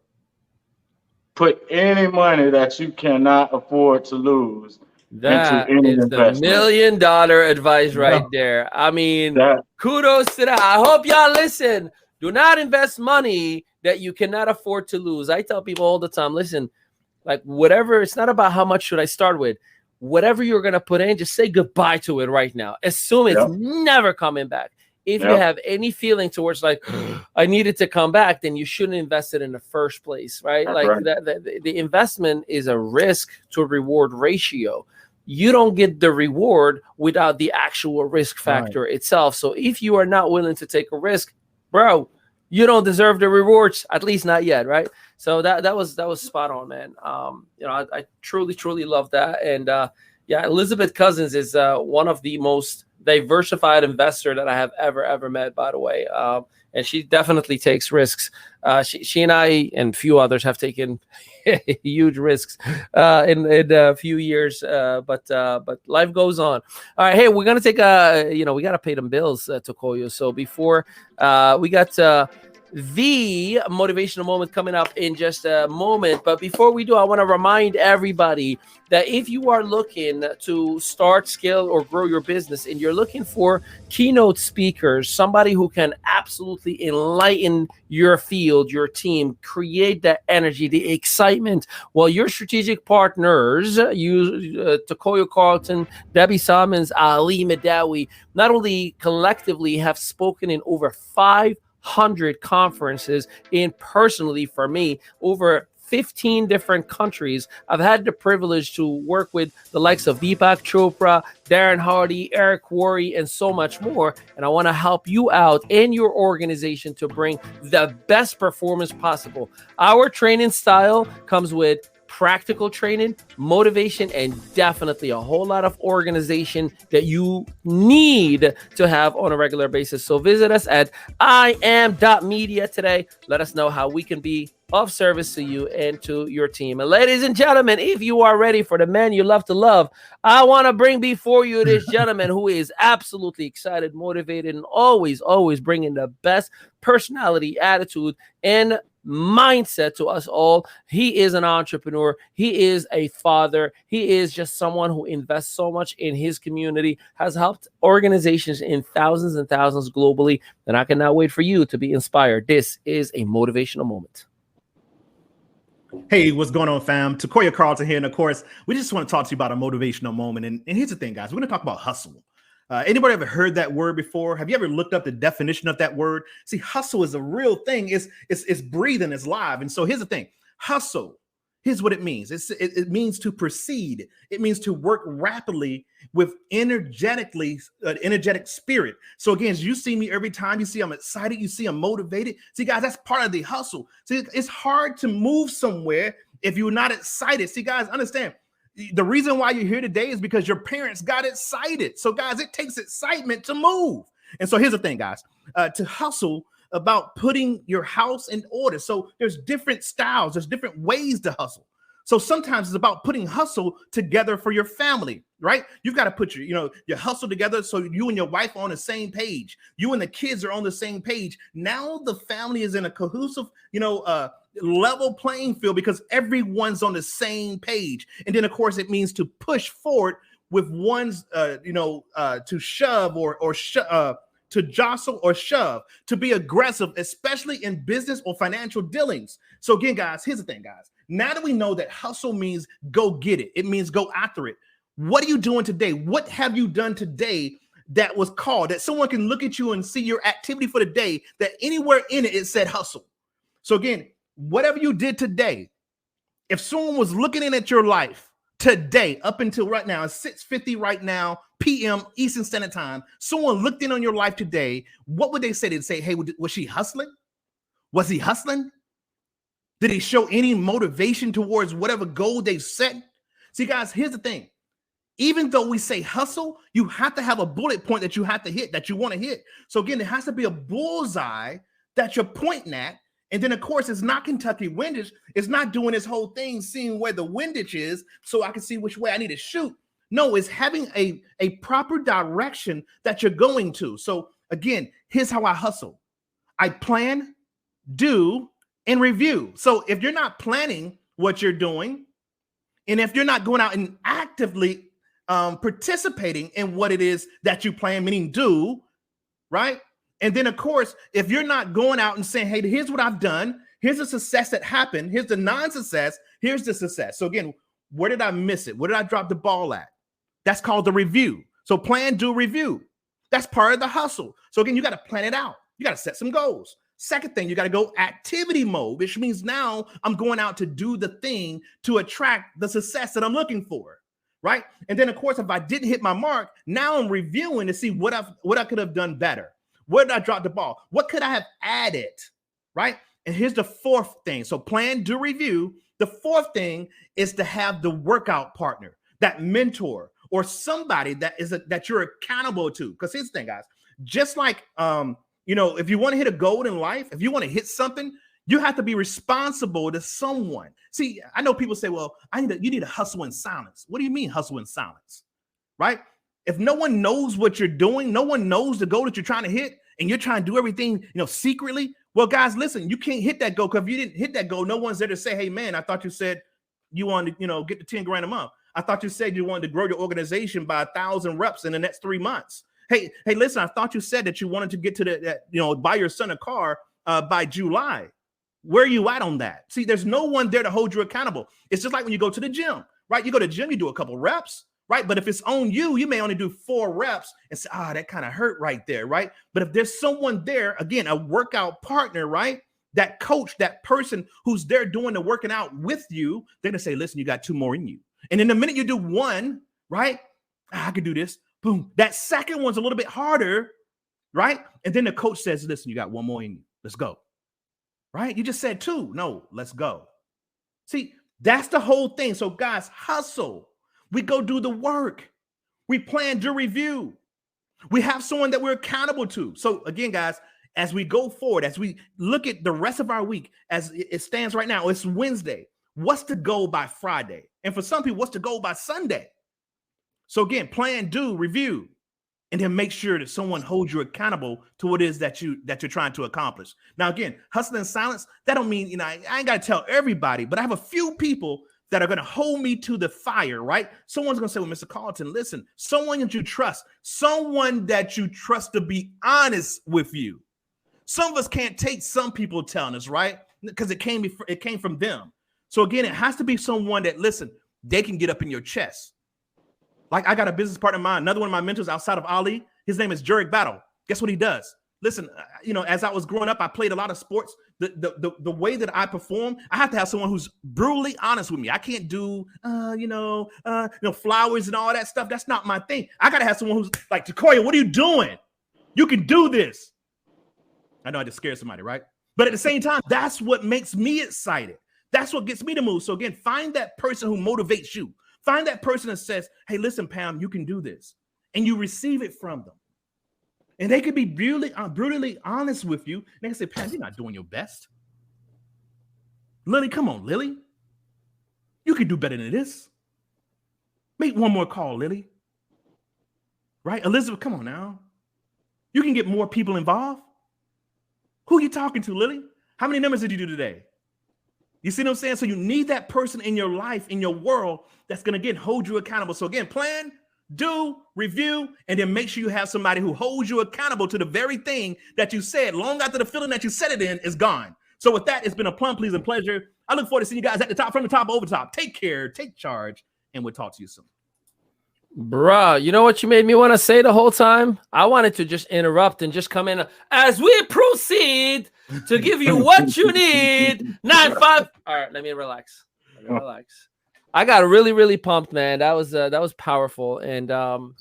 [SPEAKER 4] put any money that you cannot afford to lose
[SPEAKER 1] that
[SPEAKER 4] into any
[SPEAKER 1] is
[SPEAKER 4] investment.
[SPEAKER 1] the $1 million advice right there. I mean, kudos to that. I hope y'all listen. Do not invest money that you cannot afford to lose. I tell people all the time, listen, like whatever, it's not about how much should I start with. Whatever you're going to put in, just say goodbye to it right now. Assume it's never coming back. If you have any feeling towards like, I needed to come back, then you shouldn't invest it in the first place, right?
[SPEAKER 4] That's
[SPEAKER 1] like
[SPEAKER 4] right.
[SPEAKER 1] The investment is a risk to reward ratio. You don't get the reward without the actual risk factor itself. So if you are not willing to take a risk, bro, you don't deserve the rewards, at least not yet, right? So that was spot on, man. I truly love that. And Elizabeth Cousins is one of the most diversified investor that I have ever met, by the way. And she definitely takes risks. She and I and a few others have taken huge risks in a few years. But life goes on. All right, hey, we're gonna take we gotta pay them bills, Tokoyo. So before we got the motivational moment coming up in just a moment. But before we do, I want to remind everybody that if you are looking to start, scale, or grow your business, and you're looking for keynote speakers, somebody who can absolutely enlighten your field, your team, create that energy, the excitement, well, your strategic partners, Tokoyo Carlton, Debi Salmons, Ali Mehdaoui, not only collectively have spoken in over 500 conferences in personally for me, over 15 different countries. I've had the privilege to work with the likes of Deepak Chopra, Darren Hardy, Eric Worre, and so much more. And I want to help you out in your organization to bring the best performance possible. Our training style comes with practical training, motivation, and definitely a whole lot of organization that you need to have on a regular basis. So visit us at iam.media today. Let us know how we can be of service to you and to your team. And ladies and gentlemen, if you are ready for the man you love to love, I want to bring before you this gentleman who is absolutely excited, motivated, and always bringing the best personality, attitude, and mindset to us all. He is an entrepreneur. He is a father. He is just someone who invests so much in his community, has helped organizations in thousands and thousands globally. And I cannot wait for you to be inspired. This is a motivational moment.
[SPEAKER 3] Hey, what's going on, fam? Tokoyo Carlton here. And of course, we just want to talk to you about a motivational moment. And here's the thing, guys. We're going to talk about hustle. Anybody ever heard that word before? Have you ever looked up the definition of that word? See, hustle is a real thing. It's breathing, it's live. And so here's the thing. Hustle, here's what it means. It means to proceed. It means to work rapidly with energetic spirit. So again, you see me every time. You see I'm excited. You see I'm motivated. See, guys, that's part of the hustle. See, it's hard to move somewhere if you're not excited. See, guys, understand. The reason why you're here today is because your parents got excited. So, guys, it takes excitement to move. And so here's the thing, guys. To hustle about putting your house in order. So there's different styles. There's different ways to hustle. So sometimes it's about putting hustle together for your family, right? You've got to put your hustle together so you and your wife are on the same page. You and the kids are on the same page. Now the family is in a cohesive, level playing field because everyone's on the same page. And then, of course, it means to push forward with one's, to shove to jostle or shove, to be aggressive, especially in business or financial dealings. So again, guys, here's the thing, guys. Now that we know that hustle means go get it, it means go after it. What are you doing today? What have you done today that was called, that someone can look at you and see your activity for the day, that anywhere in it, it said hustle? So again, whatever you did today, if someone was looking in at your life today, up until right now, it's 6:50 right now, p.m. Eastern Standard Time, someone looked in on your life today, what would they say? They'd say, hey, was she hustling? Was he hustling? Did he show any motivation towards whatever goal they set? See, guys, here's the thing. Even though we say hustle, you have to have a bullet point that you have to hit, that you want to hit. So again, it has to be a bullseye that you're pointing at. And then, of course, it's not Kentucky windage. It's not doing this whole thing, seeing where the windage is so I can see which way I need to shoot. No, it's having a proper direction that you're going to. So again, here's how I hustle. I plan, do, and review. So if you're not planning what you're doing, and if you're not going out and actively participating in what it is that you plan, meaning do, right? And then, of course, if you're not going out and saying, hey, here's what I've done, here's the success that happened, here's the non-success, here's the success. So again, where did I miss it? Where did I drop the ball at? That's called the review. So plan, do, review. That's part of the hustle. So again, you got to plan it out. You got to set some goals. Second thing, you got to go activity mode, which means now I'm going out to do the thing to attract the success that I'm looking for, right? And then, of course, if I didn't hit my mark, now I'm reviewing to see what I could have done better. Where did I drop the ball? What could I have added, right? And here's the fourth thing. So plan, do, review. The fourth thing is to have the workout partner, that mentor, or somebody that you're accountable to. Because here's the thing, guys. Just like, if you want to hit a goal in life, if you want to hit something, you have to be responsible to someone. See, I know people say, well, you need to hustle in silence. What do you mean hustle in silence, right? If no one knows what you're doing, no one knows the goal that you're trying to hit, and you're trying to do everything, secretly. Well, guys, listen, you can't hit that goal, because if you didn't hit that goal, no one's there to say, hey, man, I thought you said you wanted to, get to 10 grand a month. I thought you said you wanted to grow your organization by 1,000 reps in the next 3 months. Hey, listen, I thought you said that you wanted to get to buy your son a car by July. Where are you at on that? See, there's no one there to hold you accountable. It's just like when you go to the gym, right? You go to the gym, you do a couple reps, right? But if it's on you, you may only do 4 reps and say, that kind of hurt right there, right? But if there's someone there, again, a workout partner, right? That coach, that person who's there doing the working out with you, they're going to say, listen, you got 2 more in you. And in the minute you do 1, right? I can do this. Boom. That second one's a little bit harder, right? And then the coach says, listen, you got 1 more in you. Let's go. Right? You just said 2. No, let's go. See, that's the whole thing. So guys, hustle. We go do the work. We plan, do, review. We have someone that we're accountable to. So again, guys, as we go forward, as we look at the rest of our week, as it stands right now, it's Wednesday. What's the goal by Friday? And for some people, what's the goal by Sunday? So again, plan, do, review, and then make sure that someone holds you accountable to what it is that you're trying to accomplish. Now, again, hustle in silence, that don't mean, I ain't got to tell everybody, but I have a few people that are going to hold me to the fire, right? Someone's going to say, well, Mr. Carlton, listen, someone that you trust to be honest with you. Some of us can't take some people telling us, right? Because it came from them. So again, it has to be someone that, listen, they can get up in your chest. Like I got a business partner of mine, another one of my mentors outside of Ali. His name is Derrick. Guess what he does? Listen, as I was growing up, I played a lot of sports. The way that I perform, I have to have someone who's brutally honest with me. I can't do, flowers and all that stuff. That's not my thing. I got to have someone who's like, Takoya, what are you doing? You can do this. I know I just scared somebody, right? But at the same time, that's what makes me excited. That's what gets me to move. So again, find that person who motivates you. Find that person that says, hey, listen, Pam, you can do this. And you receive it from them. And they could be brutally honest with you. They can say, Pam, you're not doing your best. Lily, come on, Lily. You can do better than this. Make one more call, Lily. Right? Elizabeth, come on now. You can get more people involved. Who are you talking to, Lily? How many numbers did you do today? You see what I'm saying? So you need that person in your life, in your world, that's going to, again, hold you accountable. So again, plan, do, review, and then make sure you have somebody who holds you accountable to the very thing that you said long after the feeling that you said it in is gone. So with that, it's been a plum pleasing pleasure. I look forward to seeing you guys at the top, from the top, over the top. Take care, take charge, and we'll talk to you soon.
[SPEAKER 1] Bruh, you know what you made me want to say the whole time? I wanted to just interrupt and just come in as we proceed to give you what you need. 9-5. All right, let me relax. I got really, really pumped, man. That was powerful. And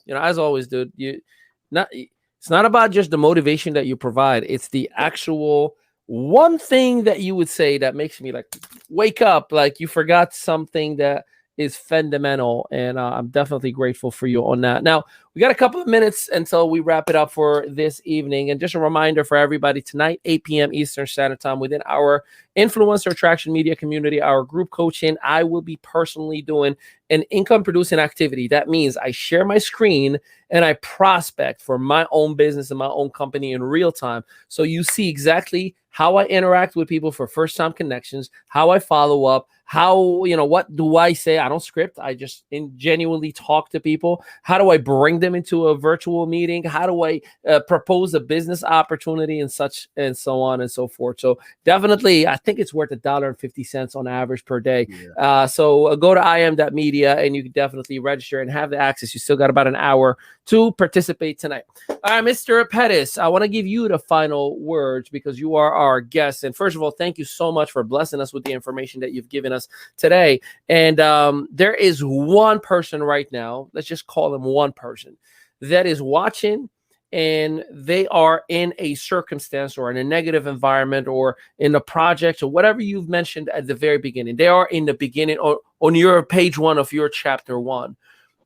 [SPEAKER 1] as always, dude, it's not about just the motivation that you provide. It's the actual one thing that you would say that makes me like wake up, like you forgot something that is fundamental, and I'm definitely grateful for you on that. Now, we got a couple of minutes until we wrap it up for this evening, and just a reminder for everybody, tonight, 8 p.m. Eastern Standard Time, within our Influencer Attraction Media community, our group coaching, I will be personally doing an income-producing activity. That means I share my screen and I prospect for my own business and my own company in real time. So you see exactly how I interact with people for first-time connections, how I follow up, how, what do I say? I don't script. I just genuinely talk to people. How do I bring them into a virtual meeting? How do I propose a business opportunity and such and so on and so forth? So definitely, I think it's worth $1.50 on average per day. Yeah. So go to im.media and you can definitely register and have the access. You still got about an hour to participate tonight. All right, Mr. Pettis, I want to give you the final words because you are our guest. And first of all, thank you so much for blessing us with the information that you've given us today. And there is one person right now, let's just call him one person, that is watching, and they are in a circumstance or in a negative environment or in a project or whatever you've mentioned at the very beginning. They are in the beginning or on your page 1 of your chapter 1,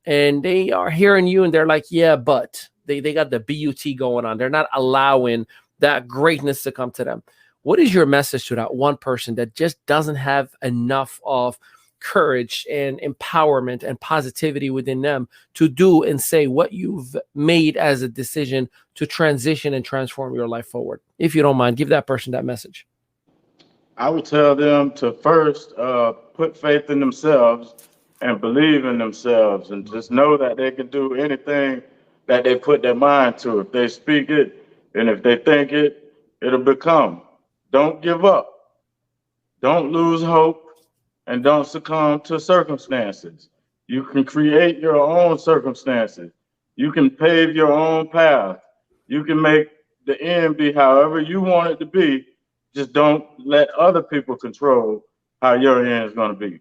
[SPEAKER 1] and they are hearing you and they're like, yeah, but they got the BUT going on. They're not allowing that greatness to come to them. What is your message to that one person that just doesn't have enough of courage and empowerment and positivity within them to do and say what you've made as a decision to transition and transform your life forward? If you don't mind, give that person that message.
[SPEAKER 4] I would tell them to first put faith in themselves and believe in themselves, and just know that they can do anything that they put their mind to. If they speak it and if they think it, it'll become. Don't give up. Don't lose hope. And don't succumb to circumstances. You can create your own circumstances. You can pave your own path. You can make the end be however you want it to be. Just don't let other people control how your end is going to be.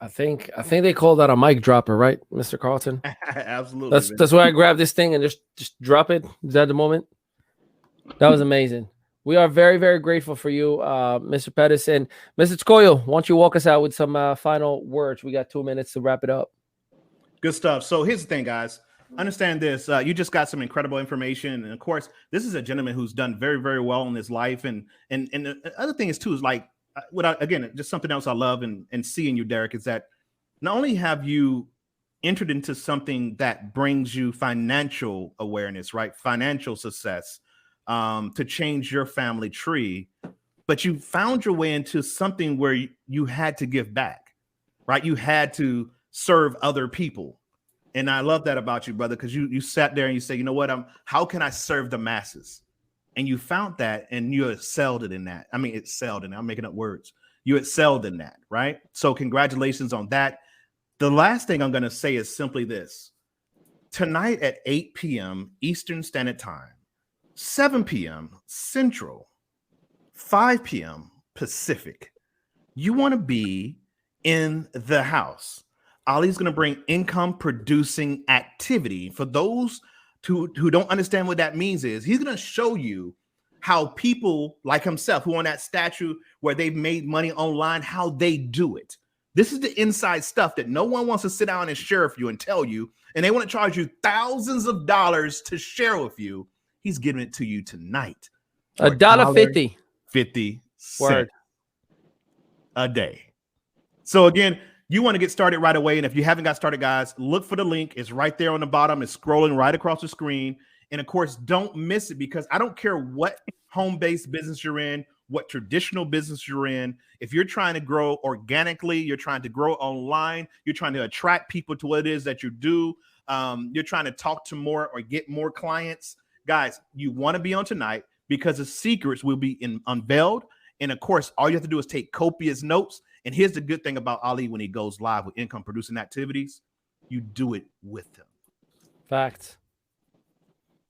[SPEAKER 1] I think they call that a mic dropper, right, Mr. Carlton?
[SPEAKER 3] Absolutely.
[SPEAKER 1] That's why I grabbed this thing and just drop it. Is that the moment? That was amazing. We are very, very grateful for you, Mr. Pettis. And Mr. Tskoyo, why don't you walk us out with some final words? We got 2 minutes to wrap it up.
[SPEAKER 3] Good stuff. So here's the thing, guys. Understand this. You just got some incredible information. And, of course, this is a gentleman who's done very, very well in his life. And the other thing is, too, is like, again, just something else I love and seeing you, Derrick, is that not only have you entered into something that brings you financial awareness, right? Financial success, to change your family tree, but you found your way into something where you had to give back, right? You had to serve other people. And I love that about you, brother, because you sat there and you say, you know what, how can I serve the masses? And you found that and you excelled in that. I mean, excelled in that. I'm making up words. You excelled in that, right? So congratulations on that. The last thing I'm going to say is simply this. Tonight at 8 p.m. Eastern Standard Time, 7 p.m. Central, 5 p.m. Pacific. You want to be in the house. Ali's going to bring income producing activity. For those who don't understand what that means, is he's going to show you how people like himself who are on that statue where they've made money online, how they do it. This is the inside stuff that no one wants to sit down and share with you and tell you, and they want to charge you thousands of dollars to share with you. He's giving it to you tonight.
[SPEAKER 1] $1.50.
[SPEAKER 3] 50 cents a day. So again, you want to get started right away. And if you haven't got started, guys, look for the link. It's right there on the bottom. It's scrolling right across the screen. And of course, don't miss it, because I don't care what home-based business you're in, what traditional business you're in. If you're trying to grow organically, you're trying to grow online, you're trying to attract people to what it is that you do, you're trying to talk to more or get more clients, guys, you want to be on tonight because the secrets will be unveiled. And of course, all you have to do is take copious notes. And here's the good thing about Ali when he goes live with income producing activities, you do it with him.
[SPEAKER 1] Facts.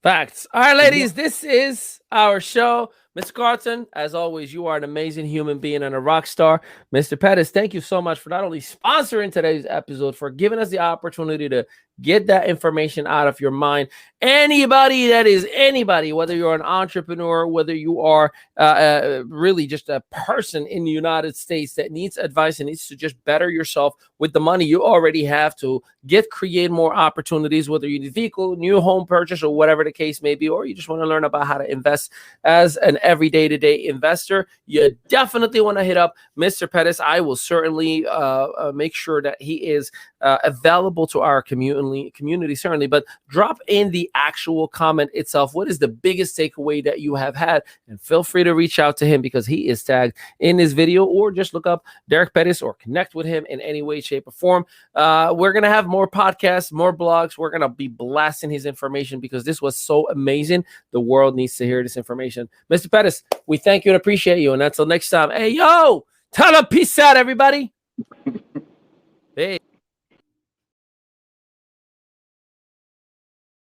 [SPEAKER 1] Facts. All right, ladies, this is our show. Mr. Carlton, as always, you are an amazing human being and a rock star. Mr. Pettis, thank you so much for not only sponsoring today's episode, for giving us the opportunity to get that information out of your mind. Anybody, whether you're an entrepreneur, whether you are really just a person in the United States that needs advice and needs to just better yourself with the money you already have to create more opportunities, whether you need a vehicle, new home purchase, or whatever the case may be, or you just want to learn about how to invest as an every day-to-day investor, you definitely want to hit up Mr. Pettis. I will certainly make sure that he is available to our community, certainly, but drop in the actual comment itself. What is the biggest takeaway that you have had? And feel free to reach out to him because he is tagged in this video, or just look up Derrick Pettis or connect with him in any way, shape, or form. We're going to have more podcasts, more blogs. We're going to be blasting his information because this was so amazing. The world needs to hear this information. Mr. Pettis, we thank you and appreciate you. And until next time, hey, yo, tell them peace out, everybody. Hey.